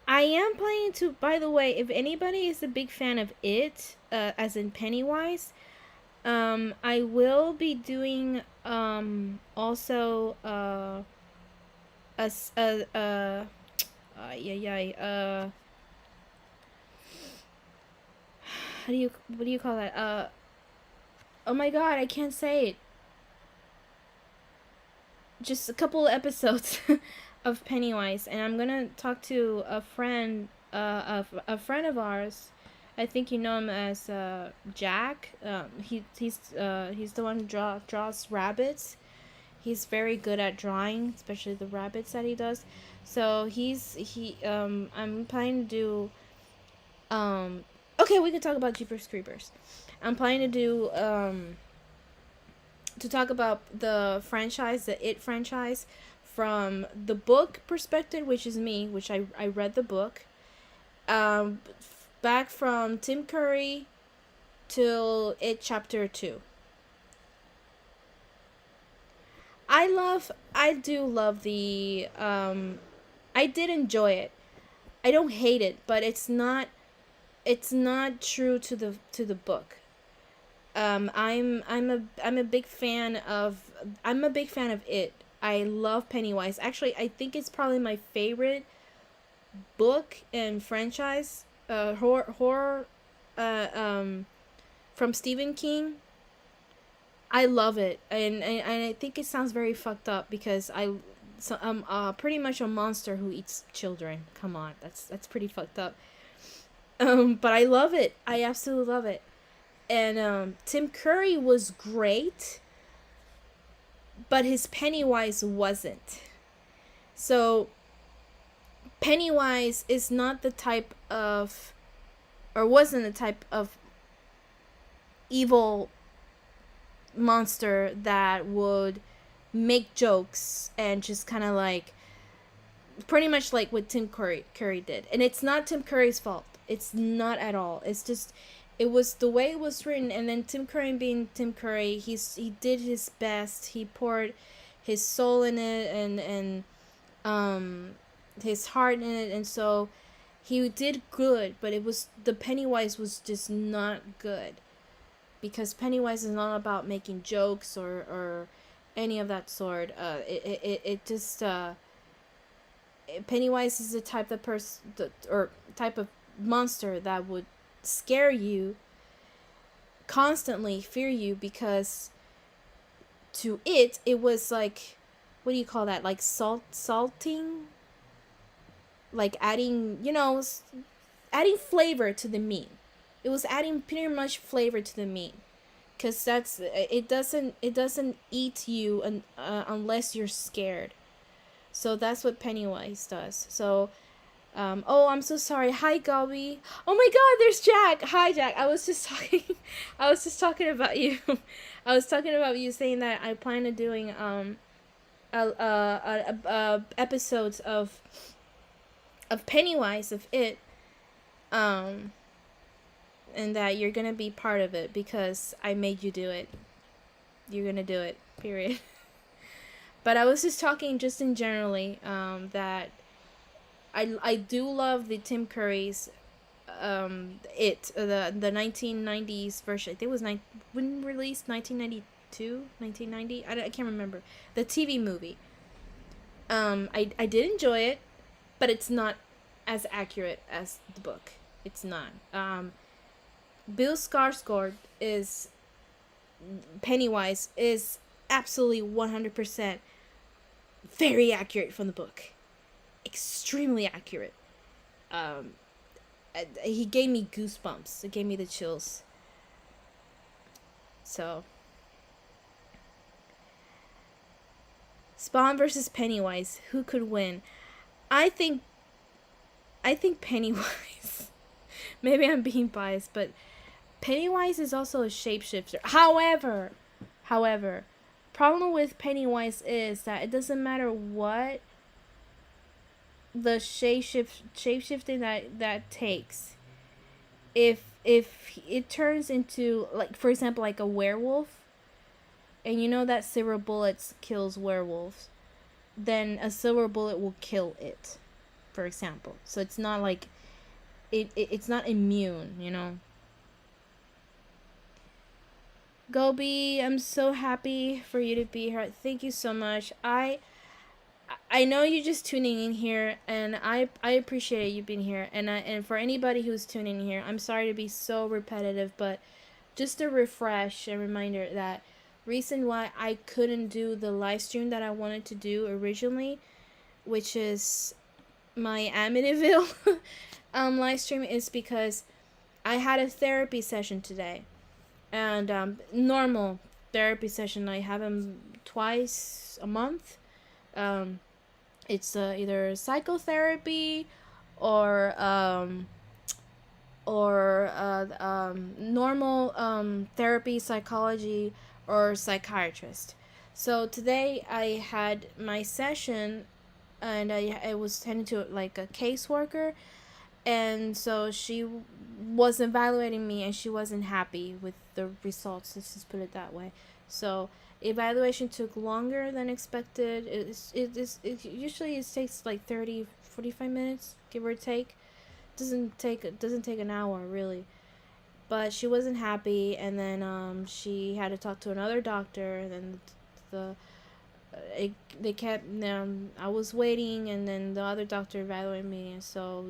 I am planning to, by the way, if anybody is a big fan of it, as in Pennywise, I will be doing, also, what do you call that? Oh my god, I can't say it. Just a couple episodes of Pennywise, and I'm gonna talk to a friend, a friend of ours. I think you know him as Jack. He's the one who draws rabbits. He's very good at drawing, especially the rabbits that he does. So I'm planning to do. Okay, we can talk about Jeepers Creepers. I'm planning to do to talk about the franchise, the It franchise, from the book perspective, which is me, which I read the book, um, back from Tim Curry till It Chapter 2. I do love the, I did enjoy it. I don't hate it, but it's not true to the book. I'm a big fan of it. I love Pennywise. Actually, I think it's probably my favorite book and franchise, horror, uh, um, from Stephen King. I love it, and I think it sounds very fucked up because I'm pretty much a monster who eats children. Come on, that's pretty fucked up. But I love it. I absolutely love it. And Tim Curry was great, but his Pennywise wasn't. So Pennywise is not the type of, or wasn't the type of evil monster that would make jokes and just kind of like, pretty much like what Tim Curry did. And it's not Tim Curry's fault. It's not at all. It's just, it was the way it was written. And then Tim Curry being Tim Curry, he did his best. He poured his soul in it, and his heart in it, and so he did good. But it was, the Pennywise was just not good, because Pennywise is not about making jokes or any of that sort. It just, Pennywise is the type of person, or type of monster that would scare you, constantly fear you, because to it was like, what do you call that, like salting, like adding, adding flavor to the meat. It was adding pretty much flavor to the meat, because it doesn't eat you unless you're scared. So that's what Pennywise does. So, oh, I'm so sorry. Hi, Gobby. Oh my God, there's Jack. Hi, Jack. I was just talking. I was just talking about you. I was talking about you, saying that I plan on doing episodes of Pennywise, of it, and that you're gonna be part of it because I made you do it. You're gonna do it. Period. But I was just talking just in generally, that I do love the Tim Curry's, the 1990s version. I think it was when released 1992, 1990. I can't remember, the TV movie. I did enjoy it, but it's not as accurate as the book. It's not. Bill Skarsgård is Pennywise, is absolutely 100% very accurate from the book. Extremely accurate. Um, he gave me goosebumps. It gave me the chills. So, Spawn versus Pennywise. Who could win? I think. I think Pennywise. Maybe I'm being biased, but Pennywise is also a shapeshifter. However, problem with Pennywise is that it doesn't matter what the shapeshifting that takes. If it turns into, like, for example, like a werewolf, and you know that silver bullets kills werewolves, then a silver bullet will kill it, for example. So it's not like it's not immune, you know. Gobi, I'm so happy for you to be here. Thank you so much. I know you're just tuning in here, and I appreciate you being here. And for anybody who's tuning in here, I'm sorry to be so repetitive, but just a refresh and reminder that reason why I couldn't do the live stream that I wanted to do originally, which is my Amityville live stream, is because I had a therapy session today, and normal therapy session. I have them twice a month. It's either psychotherapy or normal therapy, psychology, or psychiatrist. So today I had my session, and I was tending to like a caseworker, and so she was evaluating me, and she wasn't happy with the results. Let's just put it that way. So evaluation took longer than expected. It usually it takes like 30-45 minutes, give or take. Doesn't take an hour really. But she wasn't happy, and then she had to talk to another doctor, and then the they kept I was waiting, and then the other doctor evaluated me, and so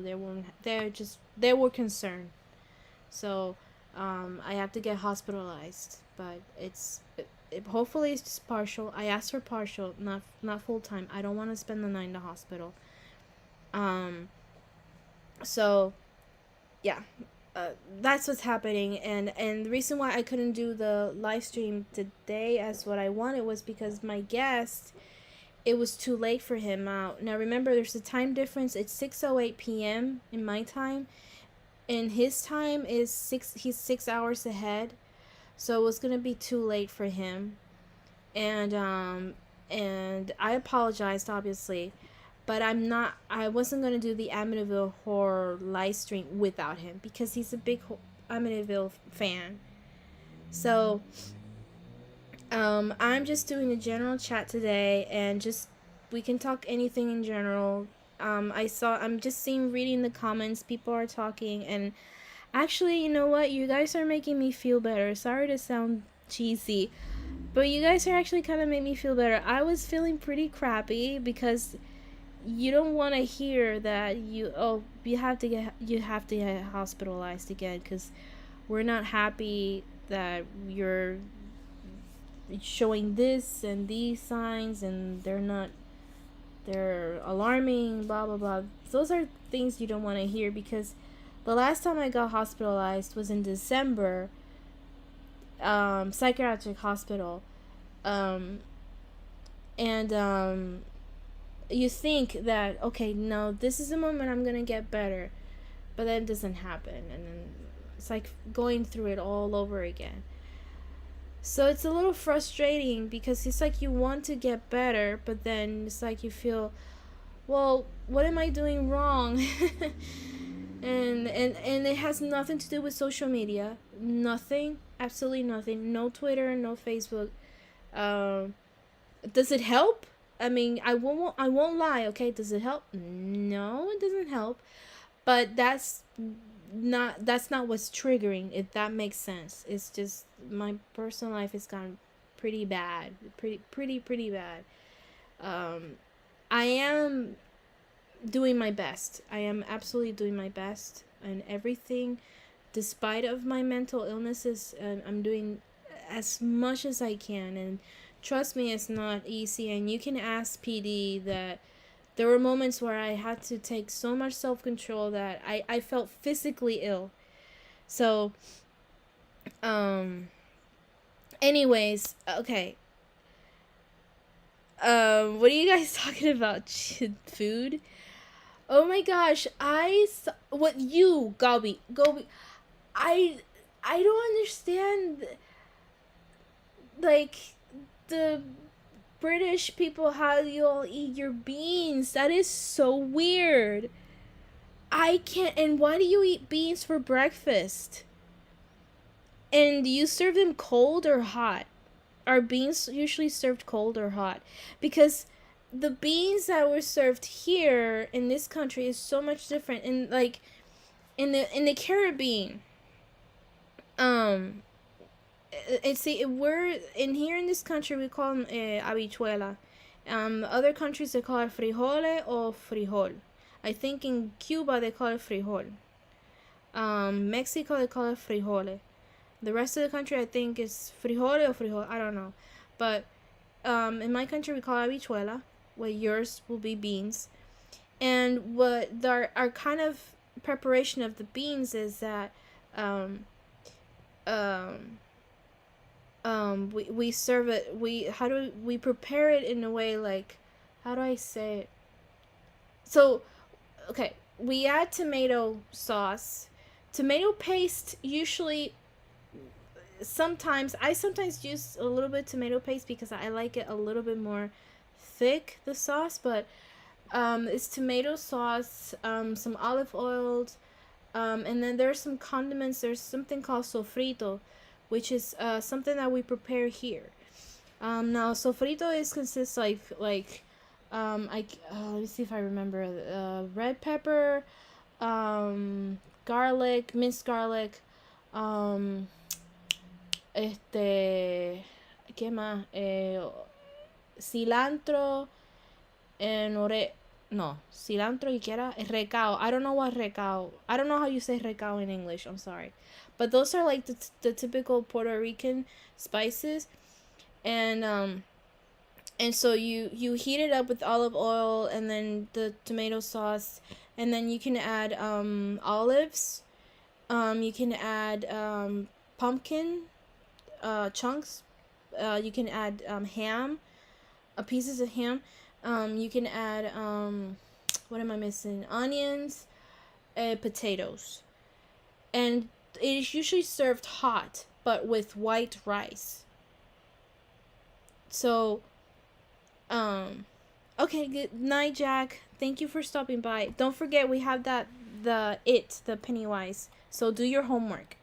they were concerned. So I have to get hospitalized, but hopefully it's just partial. I asked for partial, not full time. I don't want to spend the night in the hospital. So yeah, that's what's happening, and the reason why I couldn't do the live stream today as what I wanted was because my guest, it was too late for him out. Now remember, there's a time difference. It's 6:08 p.m. in my time, and his time is he's 6 hours ahead, so it was gonna be too late for him, and I apologized, obviously, but I wasn't gonna do the Amityville horror live stream without him because he's a big Amityville fan. So I'm just doing a general chat today, and just we can talk anything in general. I'm just reading the comments. People are talking, and actually, you know what? You guys are making me feel better. Sorry to sound cheesy, but you guys are actually kind of made me feel better. I was feeling pretty crappy because you don't want to hear that you have to get hospitalized again, because we're not happy that you're showing this and these signs, and they're alarming, blah blah blah. Those are things you don't want to hear, because the last time I got hospitalized was in December, psychiatric hospital, and you think that, okay, no, this is the moment I'm gonna get better, but then it doesn't happen, and then it's like going through it all over again. So it's a little frustrating, because it's like you want to get better, but then it's like you feel, well, what am I doing wrong? and it has nothing to do with social media. Nothing, absolutely nothing. No Twitter, no Facebook. Does it help? I mean, I won't lie, okay? Does it help? No, it doesn't help. But that's not what's triggering, if that makes sense. It's just my personal life has gone pretty bad. Pretty bad. I am doing my best. I am absolutely doing my best, and everything, despite of my mental illnesses, I'm doing as much as I can, and Trust me, it's not easy, and you can ask PD that there were moments where I had to take so much self control that I felt physically ill. So, um, anyways, okay. What are you guys talking about? Food? Oh my gosh, what you, Gobi, I, I don't understand, like, the British people, how you all eat your beans. That is so weird. I can't. And why do you eat beans for breakfast? And do you serve them cold or hot? Are beans usually served cold or hot? Because the beans that were served here in this country is so much different. And like in the Caribbean, um, see, we're in here in this country we call them habichuela. Other countries they call it frijole or frijol. I think in Cuba they call it frijol. Mexico they call it frijole. The rest of the country I think is frijole or frijol. I don't know, but in my country we call it habichuela. Where yours will be beans. And what our kind of preparation of the beans is that um, um, we serve it, we prepare it in a way, like, how do I say it? So, okay, we add tomato sauce, tomato paste. Usually, I sometimes use a little bit of tomato paste because I like it a little bit more thick, the sauce. But it's tomato sauce, some olive oil, and then there's some condiments. There's something called sofrito, which is something that we prepare here. Now sofrito is consists like let me see if I remember. Red pepper, garlic, minced garlic, um, ¿qué más? Cilantro, and no, cilantro y que era recao. I don't know what recao. I don't know how you say recao in English. I'm sorry, but those are like the typical Puerto Rican spices, and so you heat it up with olive oil and then the tomato sauce, and then you can add olives. You can add pumpkin chunks. You can add ham, pieces of ham. You can add what am I missing? Onions, potatoes, and it is usually served hot, but with white rice. So, okay, good night, Jack. Thank you for stopping by. Don't forget we have the Pennywise. So do your homework.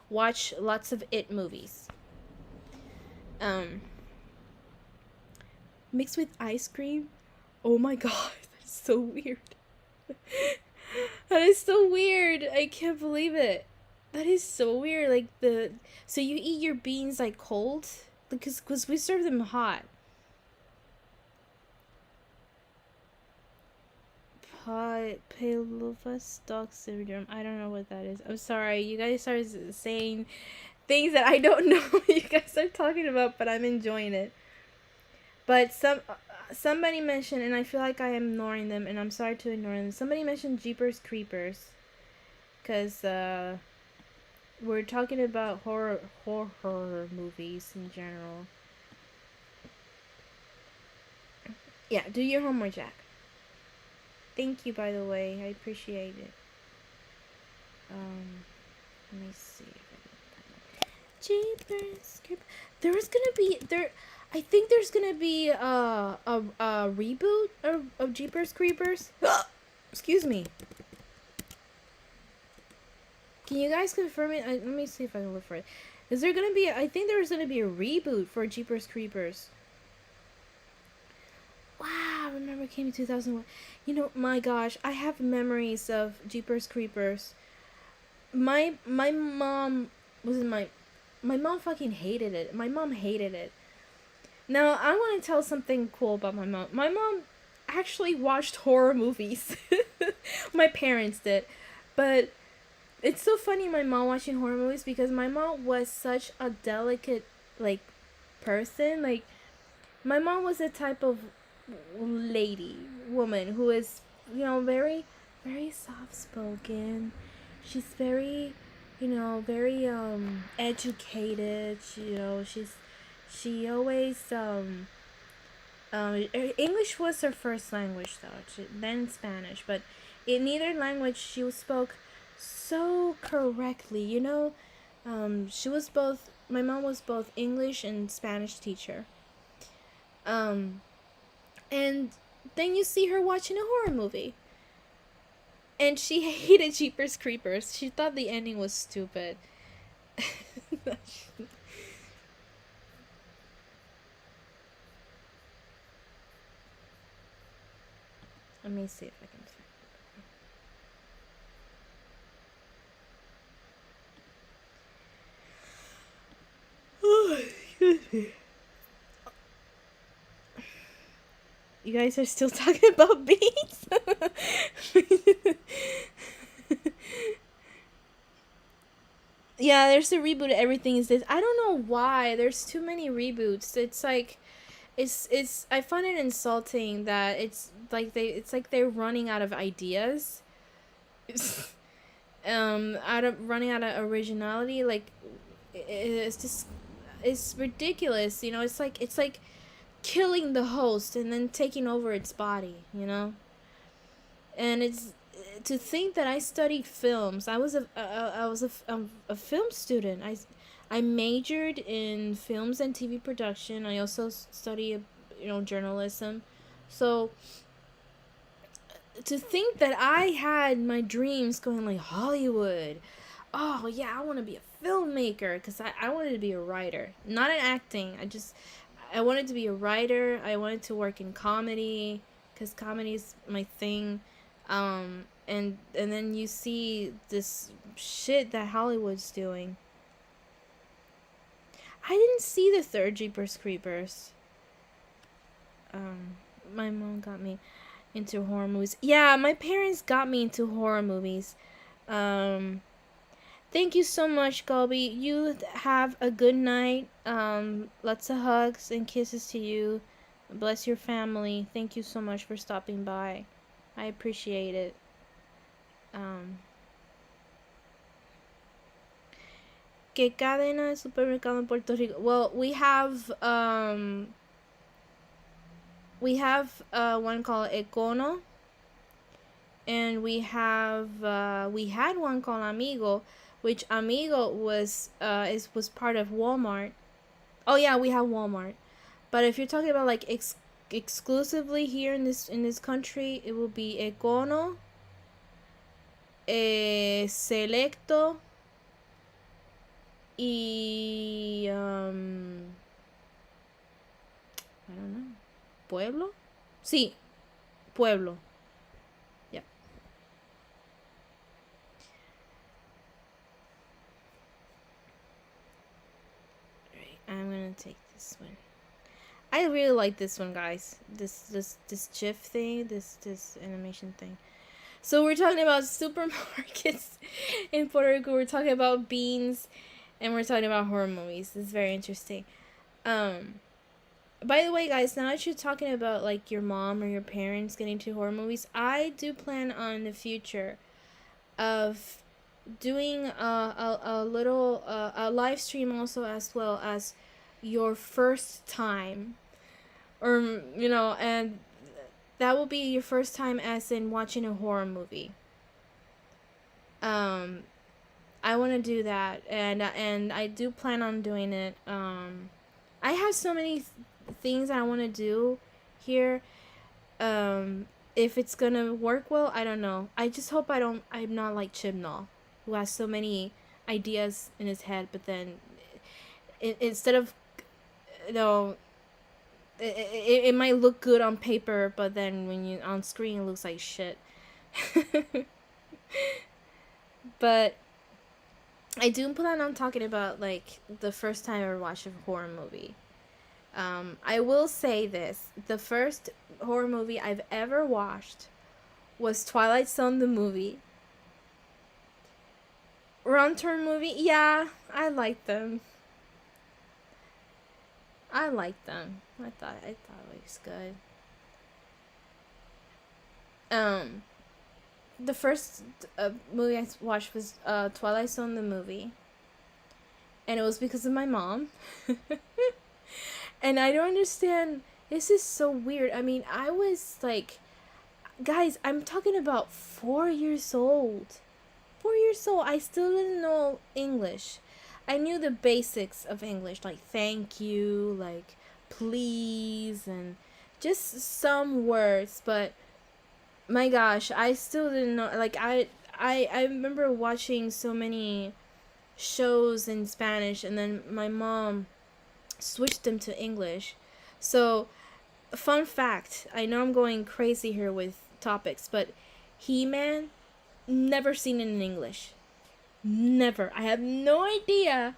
Watch lots of It movies. Um, Mixed with ice cream. Oh my god, that's so weird. That is so weird. I can't believe it. That is so weird. Like so you eat your beans like cold because we serve them hot. Pavlova-Stokes syndrome. I don't know what that is. I'm sorry. You guys started saying things that I don't know what you guys are talking about, but I'm enjoying it. But somebody mentioned, and I feel like I am ignoring them, and I'm sorry to ignore them. Somebody mentioned Jeepers Creepers, because we're talking about horror movies in general. Yeah, do your homework, Jack. Thank you, by the way. I appreciate it. Let me see. Jeepers Creepers. I think there's gonna be a reboot of Jeepers Creepers. Excuse me. Can you guys confirm it? Let me see if I can look for it. Is there gonna be? I think there's gonna be a reboot for Jeepers Creepers. Wow, I remember it came in 2001. You know, my gosh, I have memories of Jeepers Creepers. My mom my mom fucking hated it. My mom hated it. Now, I want to tell something cool about my mom. My mom actually watched horror movies. My parents did. But it's so funny my mom watching horror movies because my mom was such a delicate, like, person. Like, My mom was a type of lady, woman who is, very, very soft spoken. She's very, very educated. She always English was her first language though, then Spanish, but in either language she spoke so correctly. She was both. My mom was both English and Spanish teacher. Um, and then you see her watching a horror movie, and she hated Jeepers Creepers. She thought the ending was stupid. Let me see if I can find. Excuse me. You guys are still talking about beans? Yeah, there's a reboot of Everything Is This. I don't know why. There's too many reboots. It's like it's I find it insulting that it's like they're running out of ideas. Out of running out of originality, like it's just it's ridiculous, it's like killing the host and then taking over its body, and it's to think that I studied films. I was a film student. I majored in films and TV production. I also studied journalism. So to think that I had my dreams going like Hollywood. Oh yeah, I want to be a filmmaker because I wanted to be a writer, not in acting. I wanted to be a writer. I wanted to work in comedy because comedy is my thing. And then you see this shit that Hollywood's doing. I didn't see the third Jeepers Creepers. My mom got me into horror movies. Yeah, my parents got me into horror movies. Um, Thank you so much, Golby. You have a good night. Lots of hugs and kisses to you. Bless your family. Thank you so much for stopping by. I appreciate it. Um, ¿Qué cadena de supermercado en Puerto Rico? Well, we have one called Econo, and we had one called Amigo, which Amigo was part of Walmart. Oh yeah, we have Walmart. But if you're talking about like exclusively here in this country, it will be Econo, Selecto, y I don't know, Pueblo. Sí, Pueblo. Yeah. Alright, I'm gonna take this one. I really like this one, guys. This GIF thing, this animation thing. So we're talking about supermarkets in Puerto Rico. We're talking about beans, and we're talking about horror movies. This is very interesting. Um, by the way, guys, now that you're talking about like your mom or your parents getting into horror movies, I do plan on the future of doing a little a live stream also, as well as your first time, or and that will be your first time as in watching a horror movie. um I want to do that, and I do plan on doing it. I have so many things I want to do here. If it's gonna work well, I don't know. I just hope I'm not like Chibnall, who has so many ideas in his head, but then instead of, you know, it might look good on paper, but then when you on screen, it looks like shit. But I do plan on talking about like the first time I ever watched a horror movie. I will say this: the first horror movie I've ever watched was Twilight Zone the movie. Wrong Turn movie, yeah, I like them. I liked them. I thought it was good. Um, the first movie I watched was Twilight Zone the movie, and it was because of my mom. And I don't understand. This is so weird. I mean, I was like, guys, I'm talking about 4 years old. 4 years old. I still didn't know English. I knew the basics of English, like thank you, like please, and just some words. But my gosh, I still didn't know. Like I remember watching so many shows in Spanish, and then my mom switched them to English. So, fun fact, I know I'm going crazy here with topics, but He-Man, never seen it in English. Never. I have no idea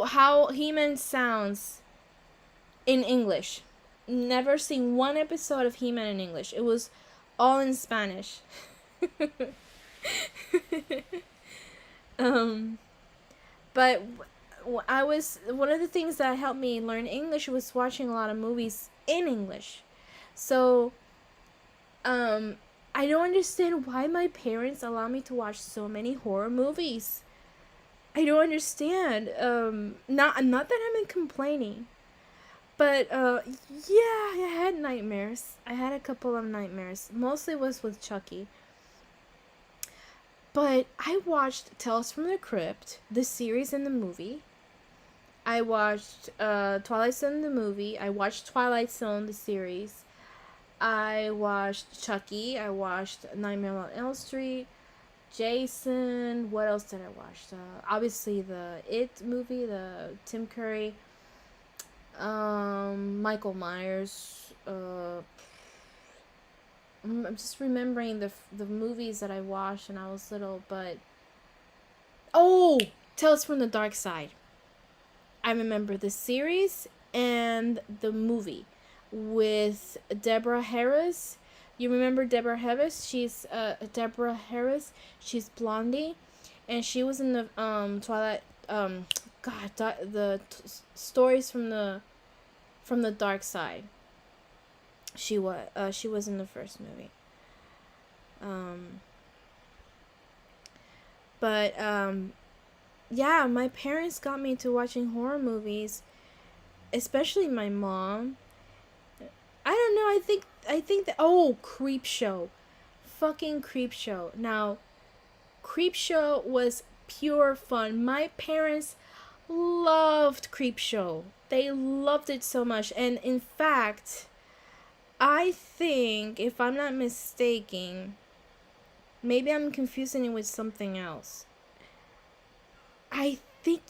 how He-Man sounds in English. Never seen one episode of He-Man in English. It was all in Spanish. um, but I was one of the things that helped me learn English was watching a lot of movies in English. So, um, I don't understand why my parents allow me to watch so many horror movies. I don't understand. Not that I'm complaining, but yeah, I had nightmares. I had a couple of nightmares. Mostly was with Chucky. But I watched Tales from the Crypt, the series and the movie. I watched Twilight Zone the movie. I watched Twilight Zone the series. I watched Chucky. I watched Nightmare on Elm Street. Jason. What else did I watch? Obviously the It movie, the Tim Curry. Michael Myers. I'm just remembering the movies that I watched when I was little, but oh, Tales from the Dark Side. I remember the series and the movie with Deborah Harris. You remember Deborah Harris? She's Deborah Harris. She's Blondie, and she was in the Twilight God, stories from the dark side. She was in the first movie. Um, but yeah, my parents got me to watching horror movies, especially my mom. I don't know. I think that Creep Show, fucking Creep Show. Now, Creep Show was pure fun. My parents loved Creep Show. They loved it so much, and in fact, I think if I'm not mistaken, maybe I'm confusing it with something else. I think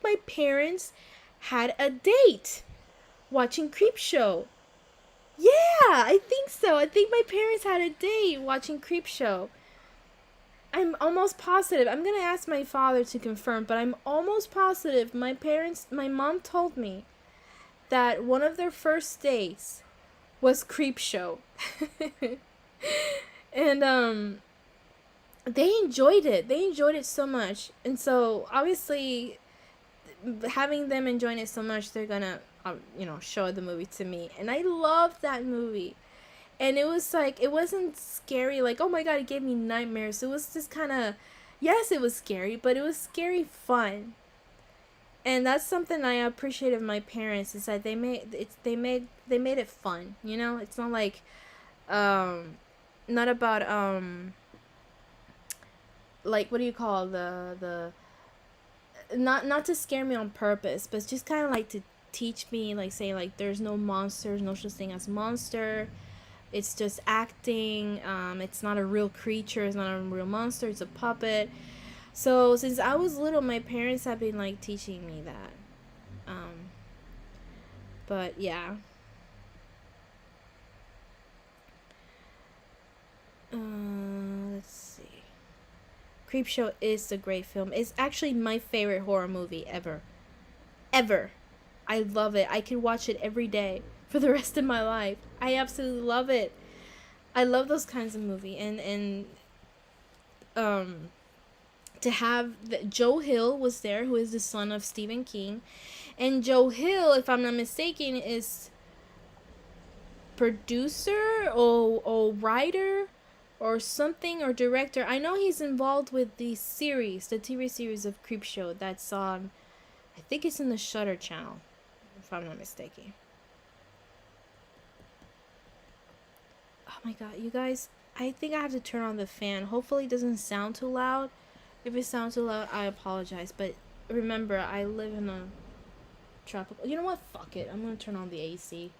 my parents had a date watching Creep Show. Yeah, I think so. I think my parents had a date watching Creep Show. I'm almost positive. I'm going to ask my father to confirm, but I'm almost positive my mom told me that one of their first dates was Creep Show. And they enjoyed it. They enjoyed it so much. And so obviously having them enjoying it so much, they're gonna show the movie to me, and I loved that movie. And it was like, it wasn't scary like, oh my god, it gave me nightmares. It was just kind of, yes, it was scary, but it was scary fun. And that's something I appreciate of my parents, is that they made it fun. It's not like not about like, what do you call the not to scare me on purpose, but it's just kind of like to teach me, like, say, like, there's no monsters, no such thing as monster. It's just acting. It's not a real creature. It's not a real monster. It's a puppet. So since I was little, my parents have been like teaching me that. Um, but yeah. Let's see. Creepshow is a great film. It's actually my favorite horror movie ever. Ever. I love it. I can watch it every day for the rest of my life. I absolutely love it. I love those kinds of movie, and um to have Joe Hill was there, who is the son of Stephen King, And Joe Hill, if I'm not mistaken, is producer or writer or something, or director. I know he's involved with the series, the TV series of Creepshow that's on, I think it's in the Shudder channel, if I'm not mistaken. Oh my god, you guys, I think I have to turn on the fan. Hopefully it doesn't sound too loud. If it sounds too loud, I apologize. But remember, I live in a tropical... You know what? Fuck it. I'm gonna turn on the AC.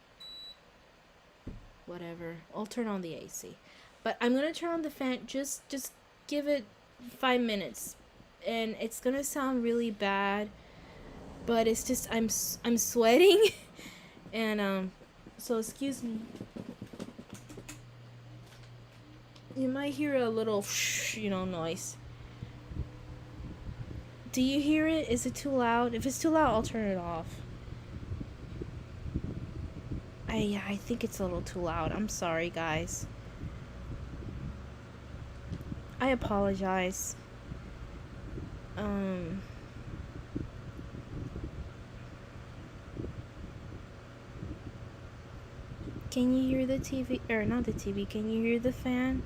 Whatever. I'll turn on the AC. But I'm gonna turn on the fan. Just give it 5 minutes. And it's gonna sound really bad. But it's just, I'm sweating. And, so excuse me. You might hear a little, noise. Do you hear it? Is it too loud? If it's too loud, I'll turn it off. I think it's a little too loud. I'm sorry, guys. I apologize. Can you hear the TV? Or not the TV. Can you hear the fan?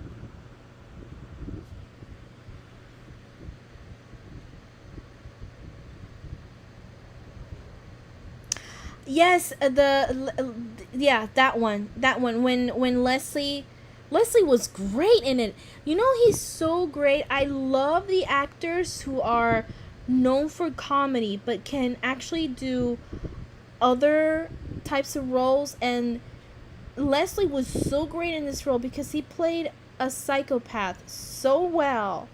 Yes, that one. When Leslie was great in it. You know, he's so great. I love the actors who are known for comedy but can actually do other types of roles, and Leslie was so great in this role because he played a psychopath so well.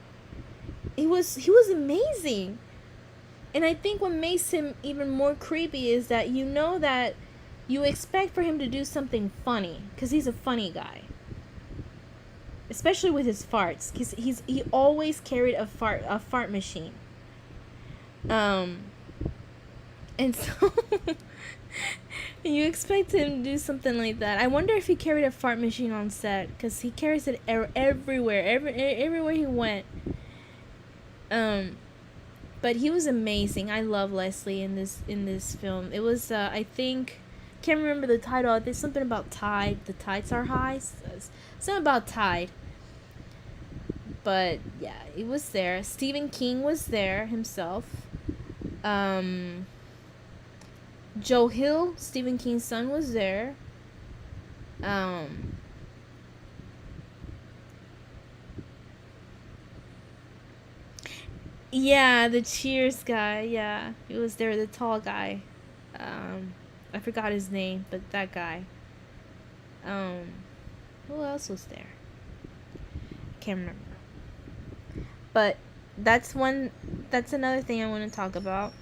He was amazing. And I think what makes him even more creepy is that that you expect for him to do something funny, because he's a funny guy. Especially with his farts, because he always carried a fart machine. And so you expect him to do something like that. I wonder if he carried a fart machine on set, because he carries it everywhere, everywhere he went. But he was amazing. I love Leslie in this film. It was I think, can't remember the title. There's something about Tide. The tides are high. Something about Tide. But yeah, it was there. Stephen King was there himself. Joe Hill, Stephen King's son, was there. Yeah, the Cheers guy. Yeah, he was there. The tall guy. I forgot his name, but that guy. Who else was there? Can't remember. But that's another thing I want to talk about.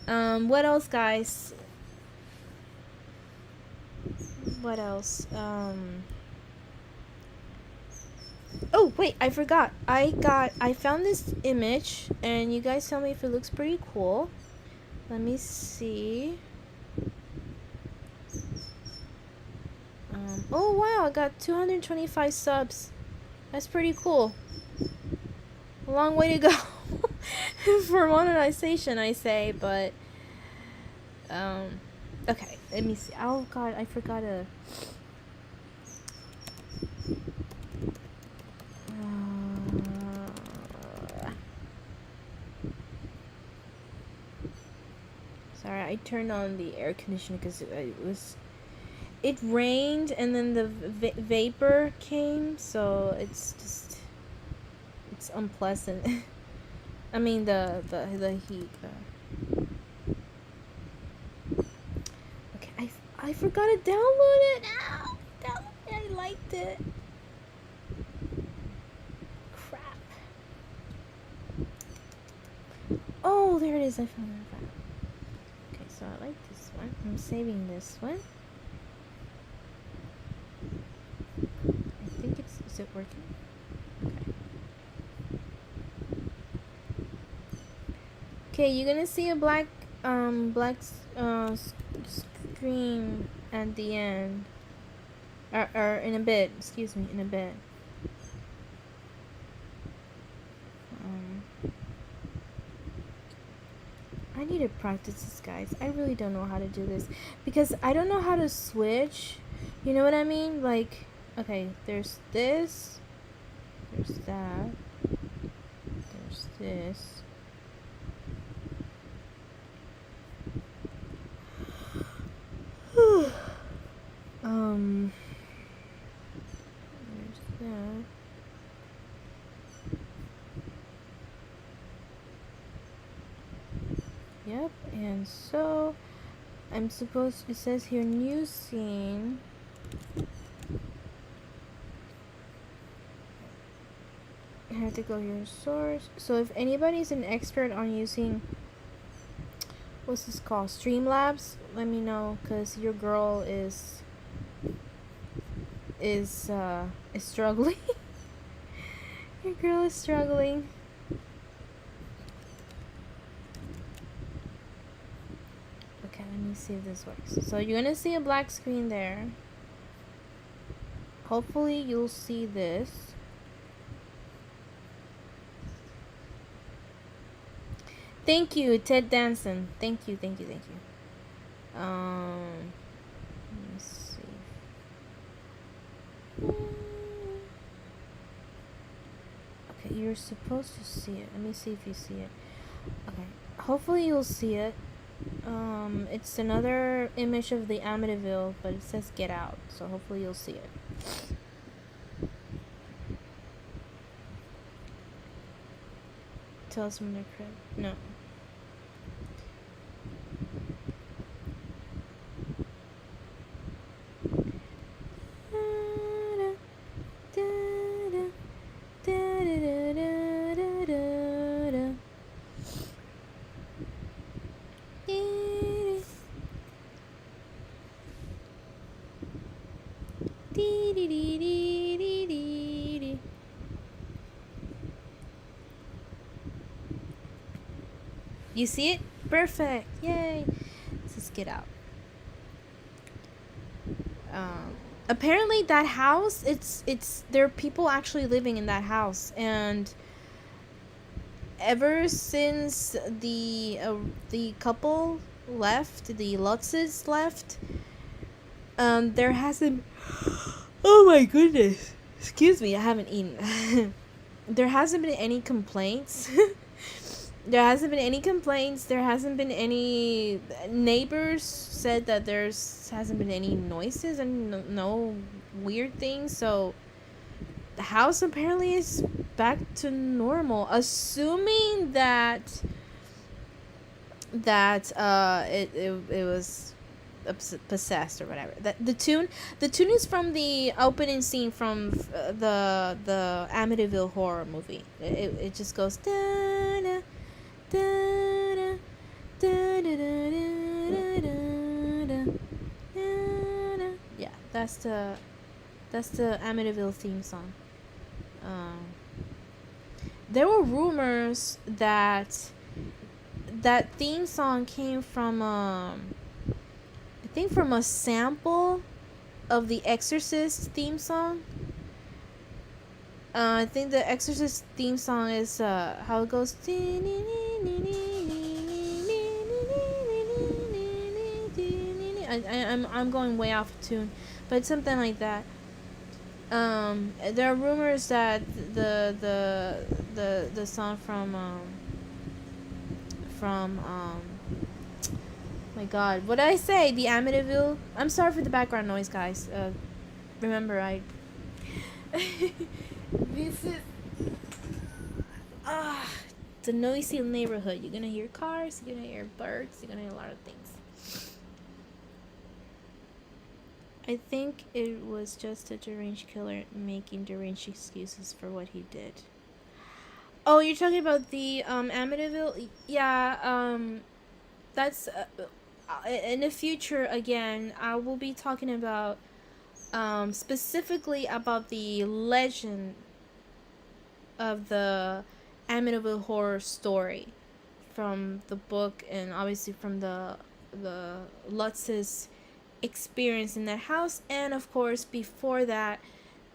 What else, guys? What else? Oh, wait, I forgot. I found this image, and you guys tell me if it looks pretty cool. Let me see. Oh, wow, I got 225 subs. That's pretty cool. A long way to go for monetization, I say, but... Okay, let me see. Oh, God, I forgot to... Sorry, I turned on the air conditioner because it rained and then the vapor came, so it's unpleasant. I mean the heat. Okay, I forgot to download it. Ow! I liked it. Crap. Oh, there it is. I found it. Okay, so I like this one. I'm saving this one. I think is it working? Okay. Okay, you're gonna see a black screen at the end. Or in a bit, excuse me, in a bit. I need to practice this, guys. I really don't know how to do this because I don't know how to switch. You know what I mean? Like, okay, there's this, there's that, there's this. There's that. Yep, and so I'm supposed, it says here new scene. I have to go here source. So if anybody's an expert on using, what's this called, Streamlabs, let me know, because your girl is struggling. Your girl is struggling. Okay, let me see if this works. So you're gonna see a black screen there. Hopefully you'll see this. Thank you, Ted Danson. Thank you. Let me see. Okay, you're supposed to see it. Let me see if you see it. Okay, hopefully you'll see it. It's another image of the Amityville, but it says get out, so hopefully you'll see it. Tell us from their crib. No. You see it? Perfect. Yay. Let's just get out. Apparently that house, it's there are people actually living in that house, and ever since the couple left, the Lutzes left, there hasn't oh my goodness, excuse me, I haven't eaten. There hasn't been any complaints. There hasn't been any complaints. There hasn't been any neighbors said that hasn't been any noises and no weird things. So the house apparently is back to normal, assuming that it was possessed or whatever. The tune is from the opening scene from the Amityville horror movie. It just goes da-da, da-da, da-da, da-da, da-da. Yeah, that's the Amityville theme song. There were rumors that theme song came from I think from a sample of the Exorcist theme song. I think the Exorcist theme song is how it goes. I'm going way off tune, but it's something like that. There are rumors that the song from my god, what did I say? The Amityville. I'm sorry for the background noise, guys. Remember, this is it's a noisy neighborhood. You're gonna hear cars, you're gonna hear birds, you're gonna hear a lot of things. I think it was just a deranged killer making deranged excuses for what he did. Oh, you're talking about the Amityville? Yeah, that's in the future. Again, I will be talking about specifically about the legend of the Amityville horror story from the book, and obviously from the Lutz's experience in that house, and of course before that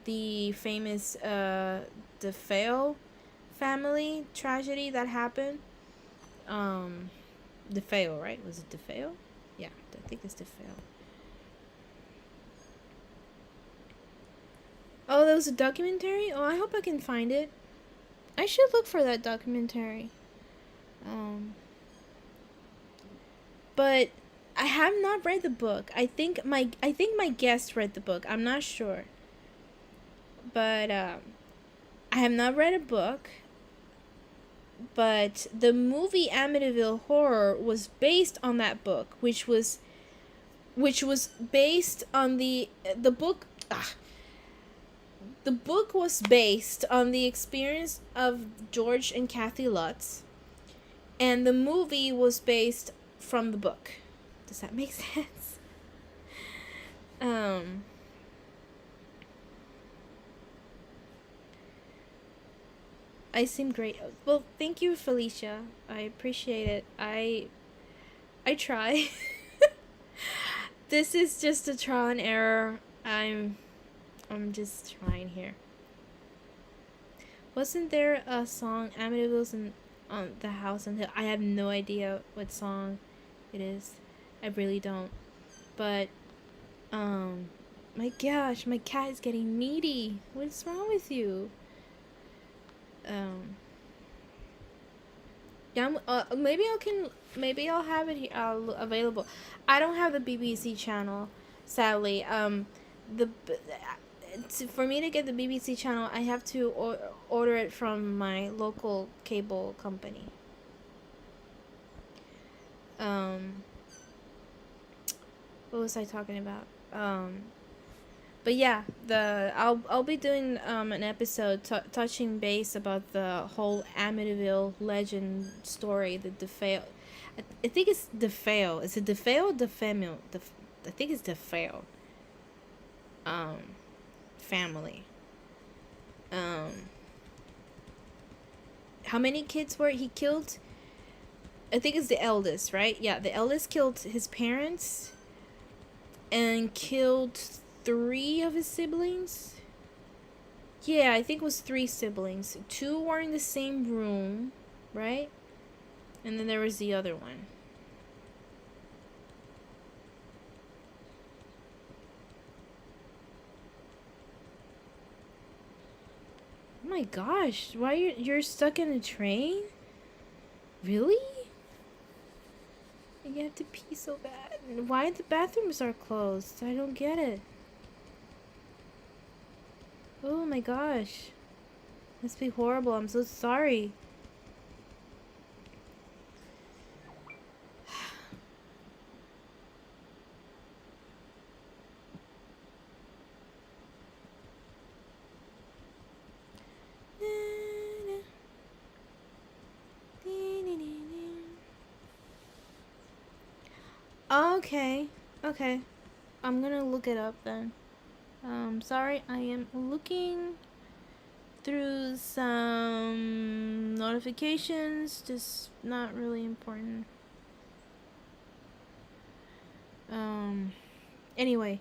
the famous DeFeo family tragedy that happened. DeFeo, right? Was it DeFeo? Yeah, I think it's DeFeo. Oh, there was a documentary? Oh, I hope I can find it. I should look for that documentary. Um, but I have not read the book. I think my guest read the book. I'm not sure. But I have not read a book. But the movie Amityville Horror was based on that book, which was based on the book. The book was based on the experience of George and Kathy Lutz, and the movie was based from the book. Does that make sense? I seem great. Well, thank you, Felicia. I appreciate it. I try. This is just a trial and error. I'm just trying here. Wasn't there a song Amityville's in on the house on hill? I have no idea what song it is. I really don't. But my gosh, my cat is getting needy. What's wrong with you? Yeah, maybe I'll have it here available. I don't have the BBC channel, sadly. The for me to get the BBC channel, I have to order it from my local cable company. What was I talking about? But yeah, I'll be doing an episode touching base about the whole Amityville legend story, the DeFeo. I think it's DeFeo. Is it DeFeo or DeFemo? I think it's DeFeo. Family. How many kids were he killed? I think it's the eldest, right? Yeah, the eldest killed his parents and killed 3 of his siblings. Yeah, I think it was 3 siblings. 2 were in the same room, right? And then there was the other one. Oh my gosh, why you're stuck in a train? Really? You have to pee so bad. Why the bathrooms are closed? I don't get it. Oh my gosh. Must be horrible. I'm so sorry. Okay. Okay. I'm gonna look it up then. Sorry, I am looking through some notifications, just not really important. Anyway.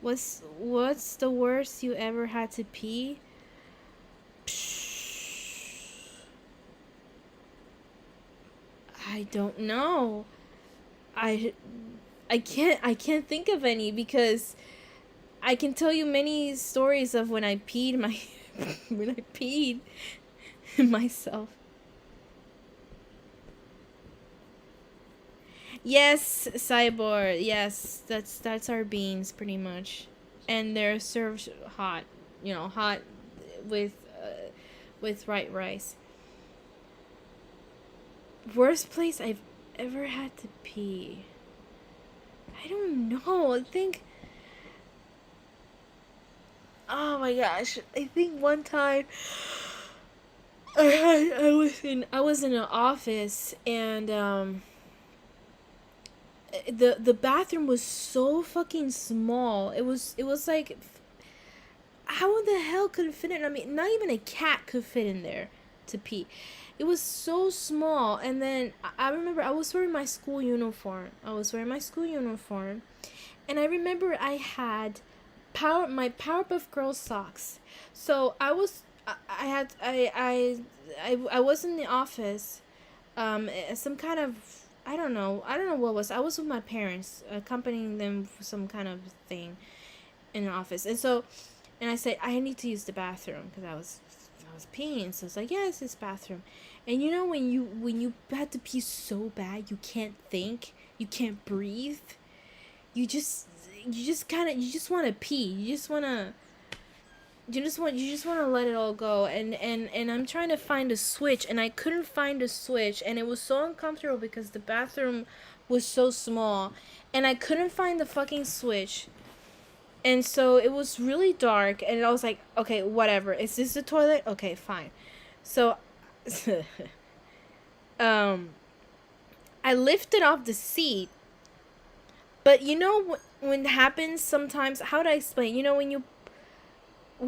What's the worst you ever had to pee? I don't know. I can't think of any because I can tell you many stories of when I peed when I peed myself. Yes, Cyborg. Yes, that's our beans pretty much, and they're served hot. Hot with white rice. Worst place I've ever had to pee. I don't know. I think. Oh my gosh! I think one time I was in an office and the bathroom was so fucking small. It was like, how the hell could it fit in? I mean, not even a cat could fit in there to pee. It was so small. And then I remember I was wearing my school uniform. And I remember I had my Powerpuff Girls socks. So I had I was in the office, some kind of, I don't know what was, I was with my parents accompanying them for some kind of thing in the office. And so, and I said I need to use the bathroom because I was peeing. So it's like, yeah, it's this bathroom. And you know when you have to pee so bad you can't think, you can't breathe, you just kind of, you just want to pee, you just want to let it all go. And I'm trying to find a switch and I couldn't find a switch, and it was so uncomfortable because the bathroom was so small and I couldn't find the fucking switch. And so it was really dark and I was like, okay, whatever, is this the toilet? Okay, fine. So um I lifted off the seat, but you know when it happens sometimes, how do I explain, you know when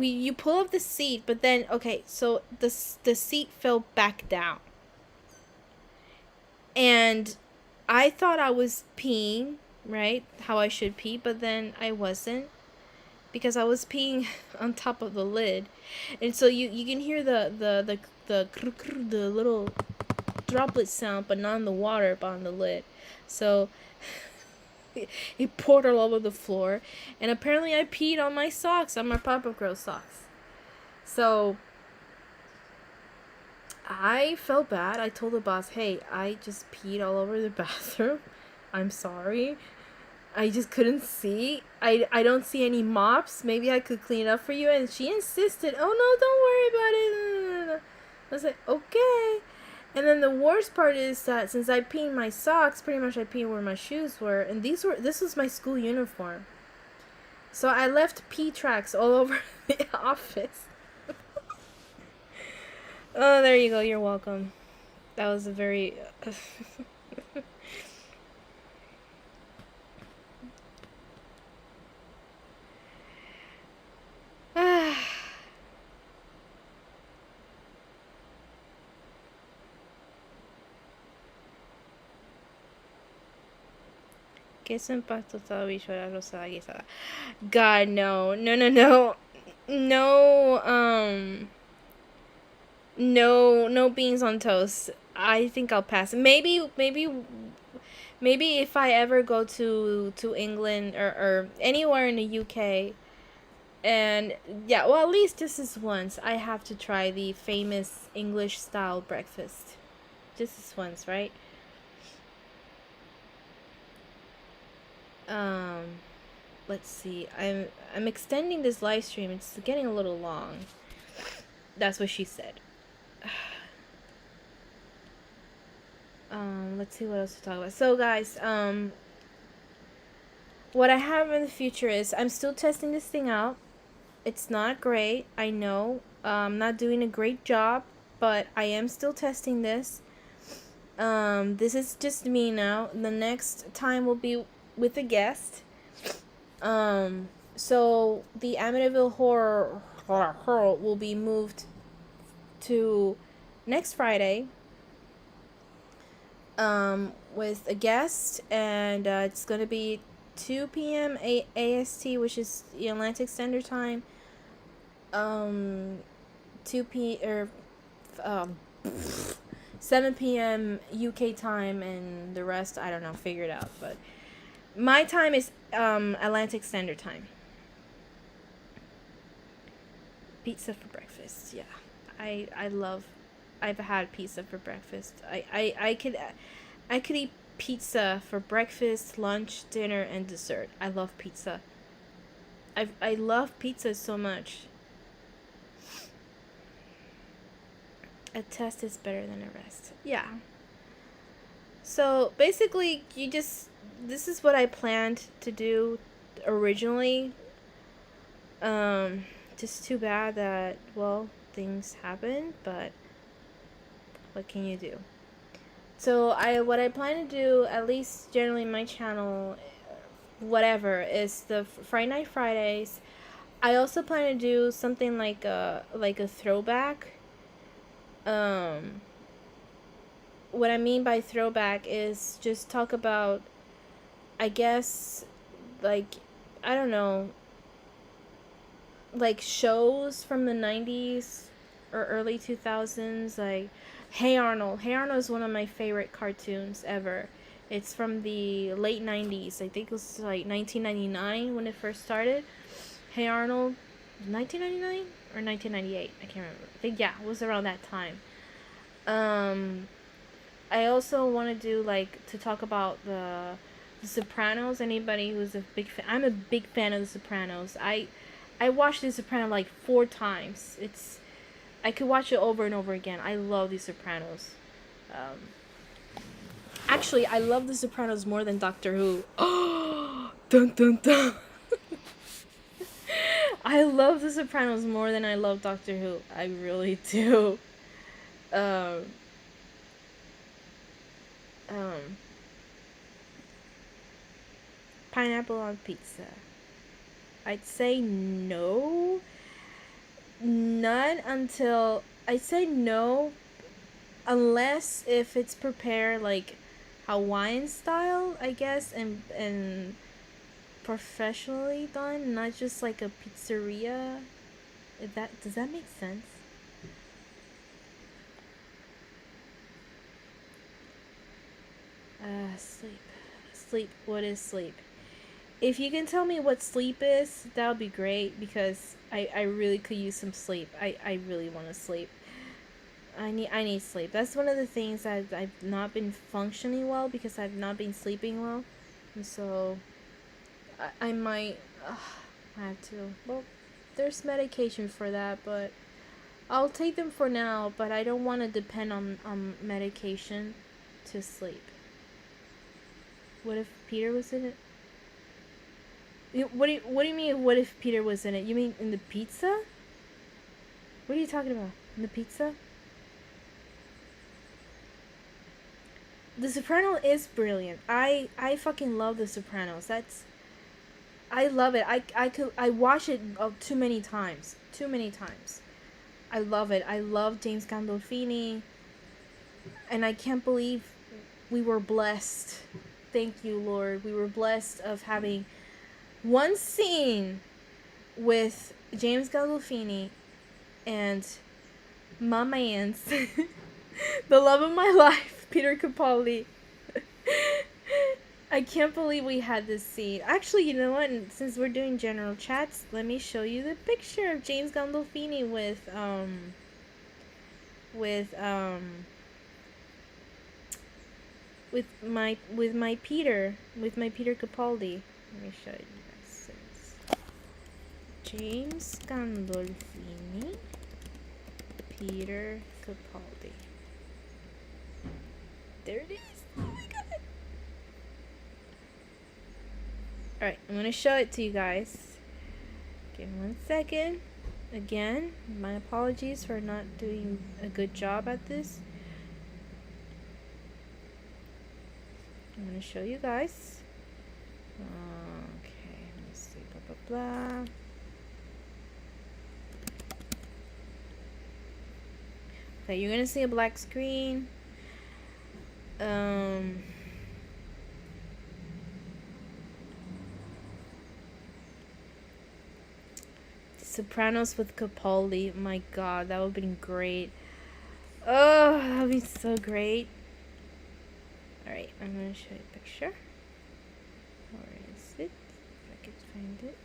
you pull up the seat, but then okay, so the seat fell back down, and I thought I was peeing, right, how I should pee, but then I wasn't, because I was peeing on top of the lid, and so you can hear the little droplet sound, but not on the water, but on the lid. So it poured all over the floor, and apparently I peed on my socks, on my Pop-Up Girl socks. So I felt bad. I told the boss, hey, I just peed all over the bathroom. I'm sorry. I just couldn't see. I don't see any mops. Maybe I could clean up for you. And she insisted, oh no, don't worry about it. I was like, okay. And then the worst part is that since I peed my socks, pretty much I peed where my shoes were. And this was my school uniform. So I left pee tracks all over the office. Oh, there you go. You're welcome. That was a very... ¿Qué es un pasto tostado, bichuela rosada guisada? God, no. No, no, no. No, no beans on toast. I think I'll pass. Maybe if I ever go to England or anywhere in the UK, and yeah, well, at least just this once, I have to try the famous English style breakfast. Just this once, right? Um, let's see. I'm extending this live stream. It's getting a little long. That's what she said. Let's see what else to talk about. So guys, what I have in the future is I'm still testing this thing out. It's not great, I know. I'm not doing a great job, but I am still testing this. This is just me now. The next time will be with a guest. So the Amityville horror will be moved to next Friday. With a guest, and it's gonna be 2 p.m. AST, which is the Atlantic Standard Time. 7 p.m. UK time, and the rest I don't know, figure it out. But my time is Atlantic Standard Time. Pizza for breakfast, yeah. I love. I've had pizza for breakfast. I could eat pizza for breakfast, lunch, dinner, and dessert. I love pizza. I love pizza so much. A test is better than a rest. Yeah. So basically, this is what I planned to do originally. Just too bad that, well, things happen, but what can you do? So what I plan to do, at least generally my channel, whatever, is the Friday Night Fridays. I also plan to do something like a throwback. What I mean by throwback is just talk about, I guess, like, I don't know, like shows from the 90s, or early 2000s, like Hey Arnold. Hey Arnold is one of my favorite cartoons ever. It's from the late 90s. I think it was like 1999 when it first started. Hey Arnold, 1999 or 1998? I can't remember. I think, yeah, it was around that time. Um I also want to do like to talk about the Sopranos. Anybody who's a big fan, I'm a big fan of the Sopranos. I watched the Sopranos like 4 times. I could watch it over and over again. I love the Sopranos. Um, Actually, I love the Sopranos more than Doctor Who. Oh, dun dun dun. I love the Sopranos more than I love Doctor Who. I really do. Um, um, Pineapple on pizza. I'd say no. Not until I'd say no, unless if it's prepared like Hawaiian style, I guess, and professionally done, not just like a pizzeria. If that does that make sense? Sleep. Sleep. What is sleep? If you can tell me what sleep is, that would be great because I really could use some sleep. I really want to sleep. I need sleep. That's one of the things that I've not been functioning well because I've not been sleeping well. And so I might have to. Well, there's medication for that, but I'll take them for now, but I don't want to depend on medication to sleep. What if Peter was in it? What do you mean what if Peter was in it? You mean in the pizza? What are you talking about? In the pizza? The Soprano is brilliant. I fucking love The Sopranos. I love it. I watch it too many times. Too many times. I love it. I love James Gandolfini, and I can't believe we were blessed. Thank you, Lord. We were blessed of having one scene with James Gandolfini and my man's the love of my life, Peter Capaldi. I can't believe we had this scene. Actually, you know what? Since we're doing general chats, let me show you the picture of James Gandolfini with with my Peter Capaldi. Let me show you guys this. James Gandolfini, Peter Capaldi. There it is. Oh my god. Alright, I'm gonna show it to you guys. Give me 1 second. Again, my apologies for not doing a good job at this. I'm gonna show you guys. Okay, let me see. Blah blah blah. Okay, you're gonna see a black screen. Sopranos with Capaldi. My god, that would have been great. Oh, that would be so great. Alright, I'm gonna show you a picture. Where is it? If I can find it.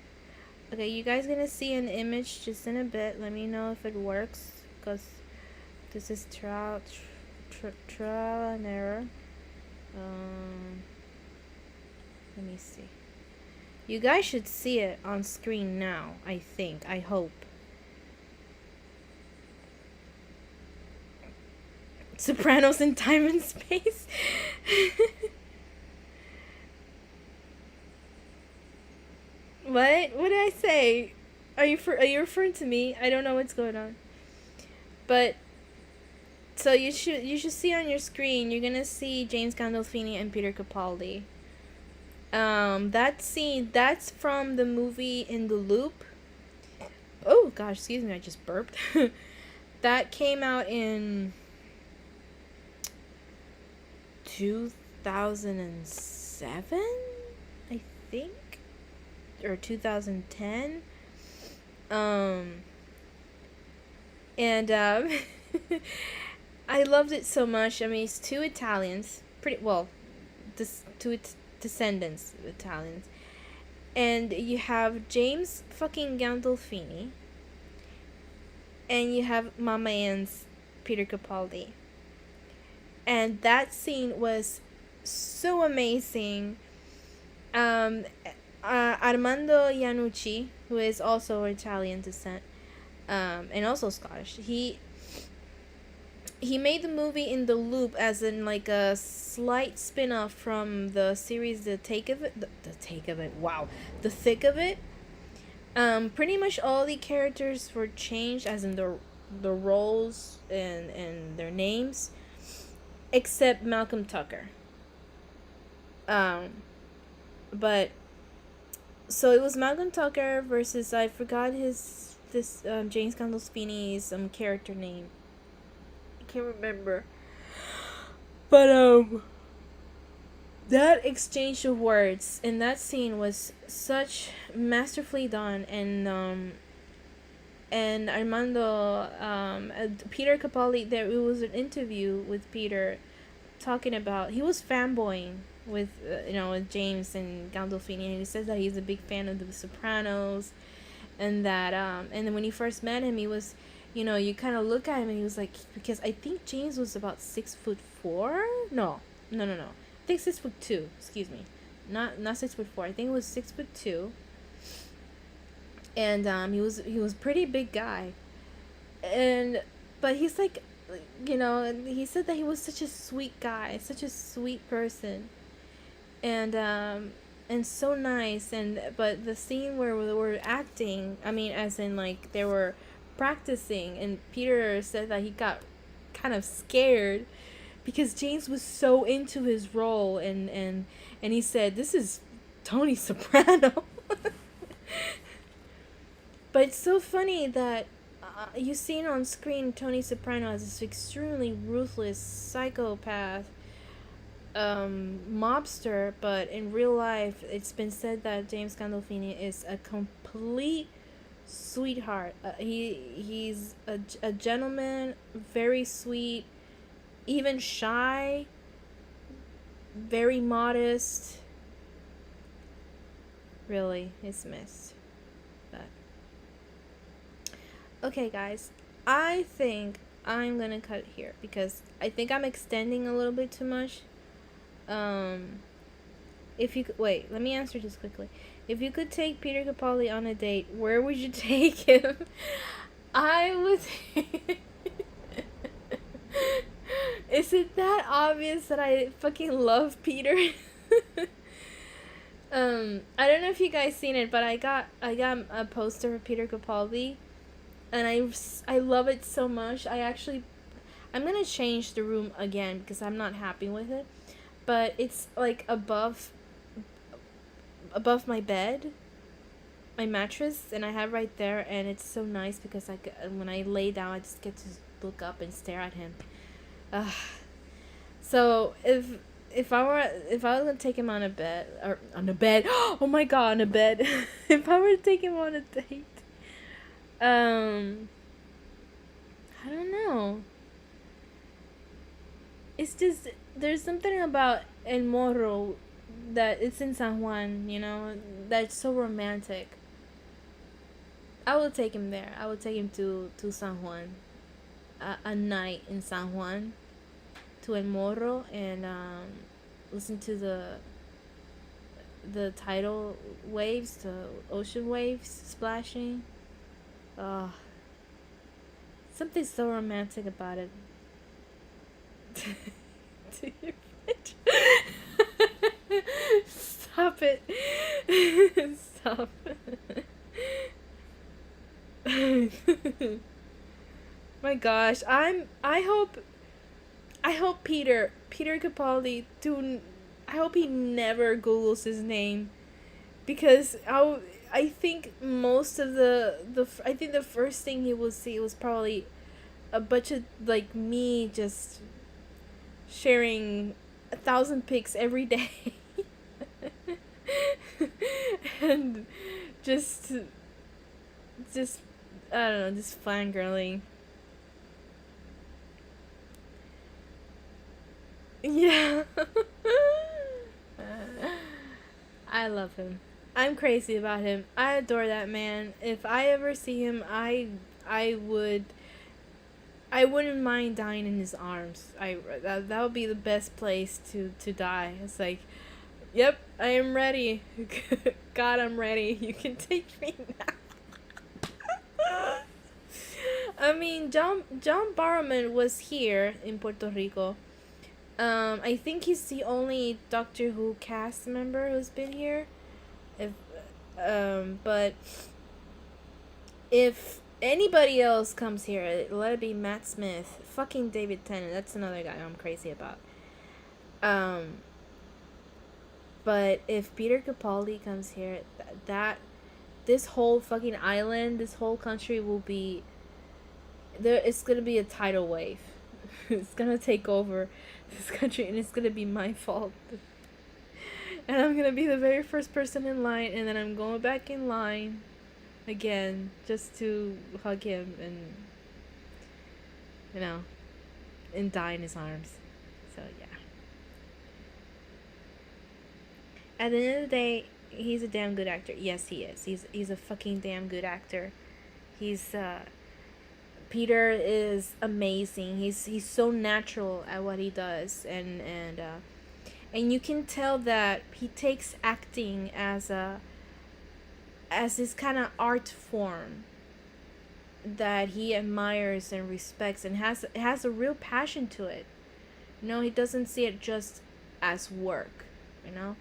Okay, you guys gonna see an image just in a bit. Let me know if it works, because this is trial and error. Let me see. You guys should see it on screen now, I think. I hope. Sopranos in time and space? What? What did I say? Are you referring to me? I don't know what's going on. But so you should see on your screen. You're gonna see James Gandolfini and Peter Capaldi. That scene, that's from the movie In the Loop. Oh gosh, excuse me, I just burped. That came out in 2007, I think, or 2010. And I loved it so much. I mean, it's two Italians, pretty well, two descendants of Italians, and you have James fucking Gandolfini, and you have Mama Ann's Peter Capaldi, and that scene was so amazing. Um, Armando Iannucci, who is also Italian descent, and also Scottish, he made the movie in the loop, as in like a slight spin-off from the series The Take of It. The Take of It, wow. The Thick of It. Pretty much all the characters were changed, as in the roles and their names, except Malcolm Tucker. Um, but so it was Malcolm Tucker versus, I forgot this James Gandolfini's character name. I can't remember. But that exchange of words in that scene was such masterfully done. And Armando, Peter Capaldi, there it was an interview with Peter talking about, he was fanboying with with James and Gandolfini, and he says that he's a big fan of The Sopranos, and that and then when you first met him, he was, you kind of look at him and he was like, because I think James was about 6'4". No. I think 6'2". Excuse me, not 6'4". I think it was 6'2". And he was pretty big guy, and but he's like, he said that he was such a sweet guy, such a sweet person, and so nice. And but the scene where we were acting, I mean, as in like they were practicing, and Peter said that he got kind of scared because James was so into his role, and he said, "This is Tony Soprano." But it's so funny that you seen on screen Tony Soprano as this extremely ruthless psychopath mobster, but in real life, it's been said that James Gandolfini is a complete sweetheart. He's a gentleman, very sweet, even shy, very modest. Really, it's missed. But okay, guys, I think I'm gonna cut it here because I think I'm extending a little bit too much. If you could wait, let me answer this quickly. If you could take Peter Capaldi on a date, where would you take him? I would. Is it that obvious that I fucking love Peter? I don't know if you guys seen it, but I got a poster of Peter Capaldi, and I love it so much. I'm gonna change the room again because I'm not happy with it, but it's like above my bed, my mattress, and I have right there, and it's so nice because when I lay down, I just get to look up and stare at him. So if I was gonna take him on a bed, oh my god, on a bed. If I were to take him on a date, I don't know. It's just there's something about El Morro that it's in San Juan, that's so romantic. I will take him there. I will take him to San Juan, a night in San Juan, to El Morro, and listen to the tidal waves, the ocean waves splashing. Oh, something so romantic about it. Stop it. Stop. My gosh, I hope Peter Capaldi I hope he never Googles his name, because I think most of I think the first thing he will see was probably a bunch of like me just sharing 1,000 pics every day. And just I don't know, just fangirling. Yeah. I love him. I'm crazy about him. I adore that man. If I ever see him, I would I wouldn't mind dying in his arms. That would be the best place to die. It's like, yep, I am ready. God, I'm ready. You can take me now. I mean, John Barrowman was here in Puerto Rico. I think he's the only Doctor Who cast member who's been here. If but if anybody else comes here, let it be Matt Smith, fucking David Tennant. That's another guy I'm crazy about. Um, but if Peter Capaldi comes here, that this whole fucking island, this whole country will be there. It's gonna be a tidal wave. It's gonna take over this country, and it's gonna be my fault. And I'm gonna be the very first person in line, and then I'm going back in line again just to hug him and, you know, and die in his arms. So yeah. At the end of the day, he's a damn good actor. Yes, he is. He's a fucking damn good actor. He's Peter is amazing. He's so natural at what he does, and you can tell that he takes acting as this kind of art form that he admires and respects, and has a real passion to it. You know, he doesn't see it just as work, you know,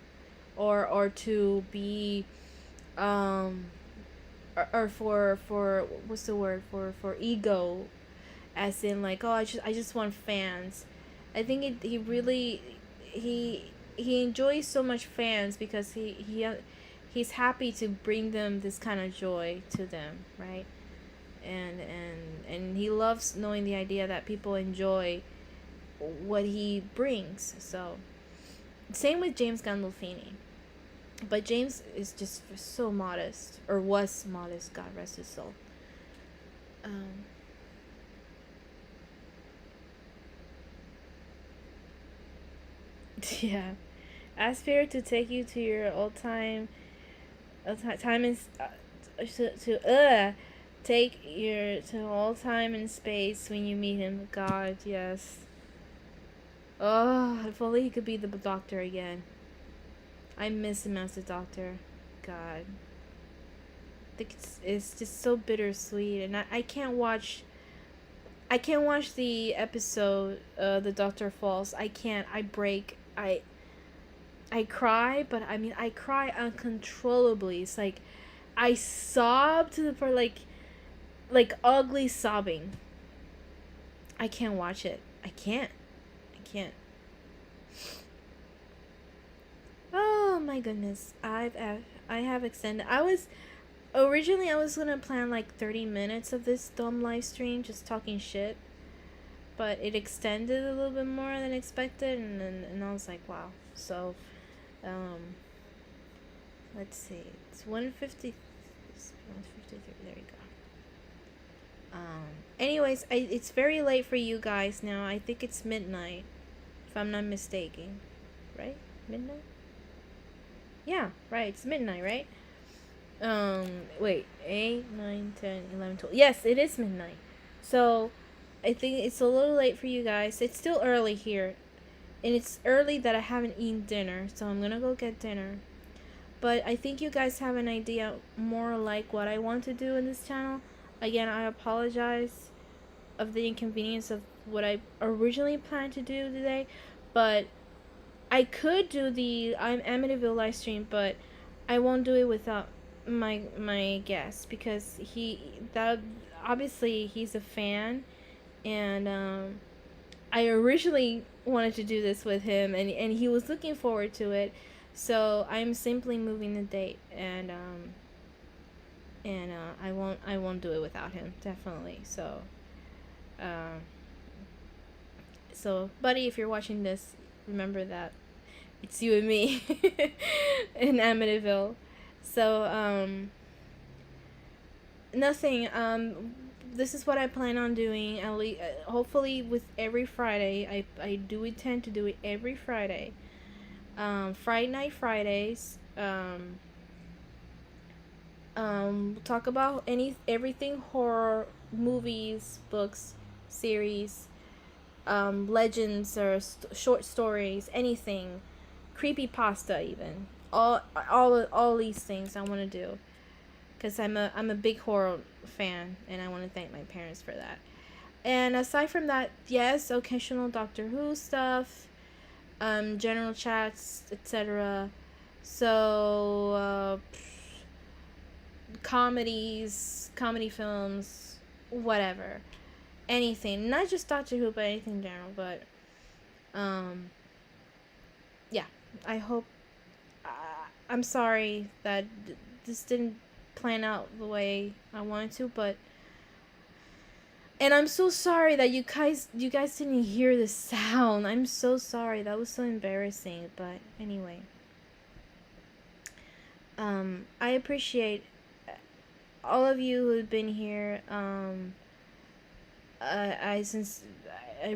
or to be or for what's the word, for ego, as in like, oh, I just want fans. I think he really he enjoys so much fans because he's happy to bring them this kind of joy to them, right? And he loves knowing the idea that people enjoy what he brings. So same with James Gandolfini. But James is just so modest, or was modest, God rest his soul. Um, yeah. Ask Spirit to take you to your old time is to take your to all time and space when you meet him. God, yes. Oh, if only he could be the Doctor again. I miss him as the Doctor. God. I think it's just so bittersweet, and I can't watch the episode The Doctor Falls. I can't. I break. I cry, but I mean, I cry uncontrollably. It's like I sob to the point, like ugly sobbing. I can't watch it. I can't. Oh my goodness. I have extended. I was gonna plan like 30 minutes of this dumb live stream, just talking shit, but it extended a little bit more than expected, and I was like, wow. So, let's see. It's 1:50. It's 1:53. There you go. Anyways, it's very late for you guys now. I think it's midnight, if I'm not mistaken. Right? Midnight? Yeah, right. It's midnight, right? Wait. 8, 9, 10, 11, 12. Yes, it is midnight. So, I think it's a little late for you guys. It's still early here. And it's early that I haven't eaten dinner. So, I'm gonna go get dinner. But I think you guys have an idea more like what I want to do in this channel. Again, I apologize of the inconvenience of what I originally planned to do today. But I could do the I'm Amityville live stream, but I won't do it without my guest, because obviously he's a fan, and I originally wanted to do this with him, and he was looking forward to it. So I'm simply moving the date, and I won't do it without him, definitely. So buddy, if you're watching this, remember that it's you and me in Amityville. So nothing. this is what I plan on doing. At least, hopefully, with every Friday. I do intend to do it every Friday. Friday Night Fridays. Talk about everything horror, movies, books, series, legends or short stories, anything, creepy pasta even. All these things I want to do because I'm a big horror fan and I want to thank my parents for that. And aside from that, yes, occasional Doctor Who stuff, general chats, etc. So comedies, comedy films, whatever, anything. Not just Doctor Who, but anything in general. But um, yeah, I hope. Uh, I'm sorry that this didn't plan out the way I wanted to, but and I'm so sorry that you guys didn't hear the sound. I'm so sorry. That was so embarrassing. But anyway, I appreciate all of you who've been here. I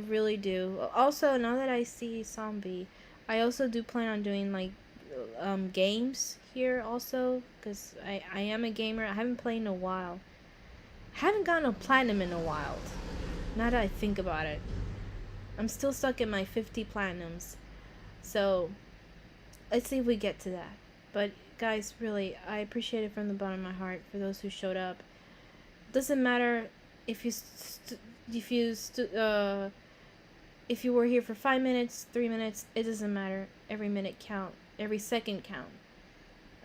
really do. Also, now that I see Zombie, I also do plan on doing like games here also because I am a gamer. I haven't played in a while. I haven't gotten a platinum in a while. Now that I think about it, I'm still stuck in my 50 platinums. So let's see if we get to that. But guys, really, I appreciate it from the bottom of my heart for those who showed up. Doesn't matter if if you if you were here for 5 minutes, 3 minutes. It doesn't matter. Every minute count. Every second count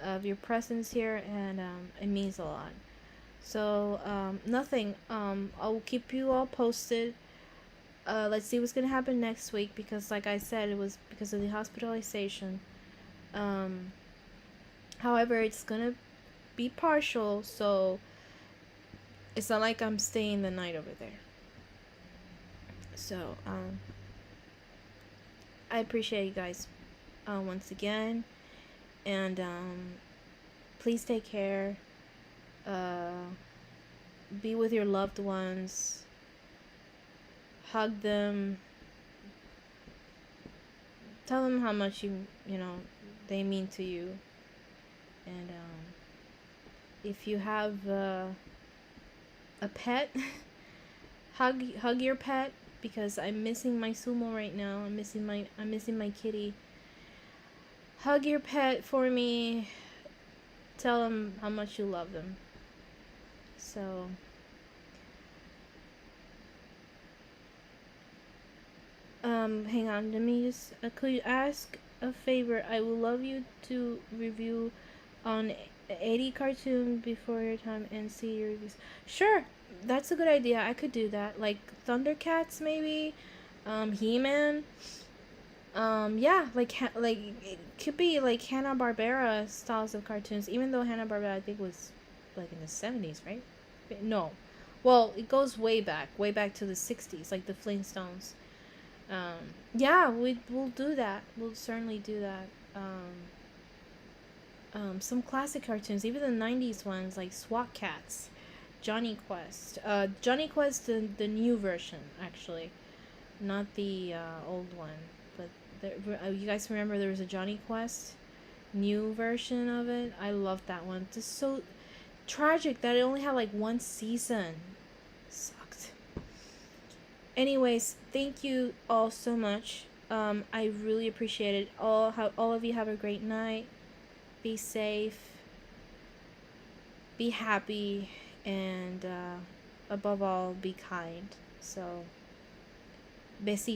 of your presence here, and it means a lot. So nothing. I'll keep you all posted. Let's see what's gonna happen next week because, like I said, it was because of the hospitalization. Um, However, it's gonna be partial, so it's not like I'm staying the night over there. So I appreciate you guys once again, and please take care. Uh, be with your loved ones. Hug them. Tell them how much you know they mean to you. And if you have a pet, hug your pet because I'm missing my Sumo right now. I'm missing my kitty. Hug your pet for me. Tell them how much you love them. So hang on, let me just could you ask a favor? I would love you to review on 80 cartoon before your time and see your reviews. Sure, that's a good idea. I could do that. Like Thundercats maybe, He-Man. Yeah, like it could be like Hanna-Barbera styles of cartoons. Even though Hanna-Barbera I think was like in the 70s, right? No. Well, it goes way back to the 60s, like the Flintstones. Yeah, we'll do that. We'll certainly do that. Some classic cartoons, even the 90s ones like SWAT Cats, Johnny Quest. Johnny Quest, the new version, actually. Not the old one. But you guys remember there was a Johnny Quest new version of it? I loved that one. It's just so tragic that it only had like one season. Sucked. Anyways, thank you all so much. I really appreciate it. All of you have a great night. Be safe. Be happy, and above all, be kind. So, besitos.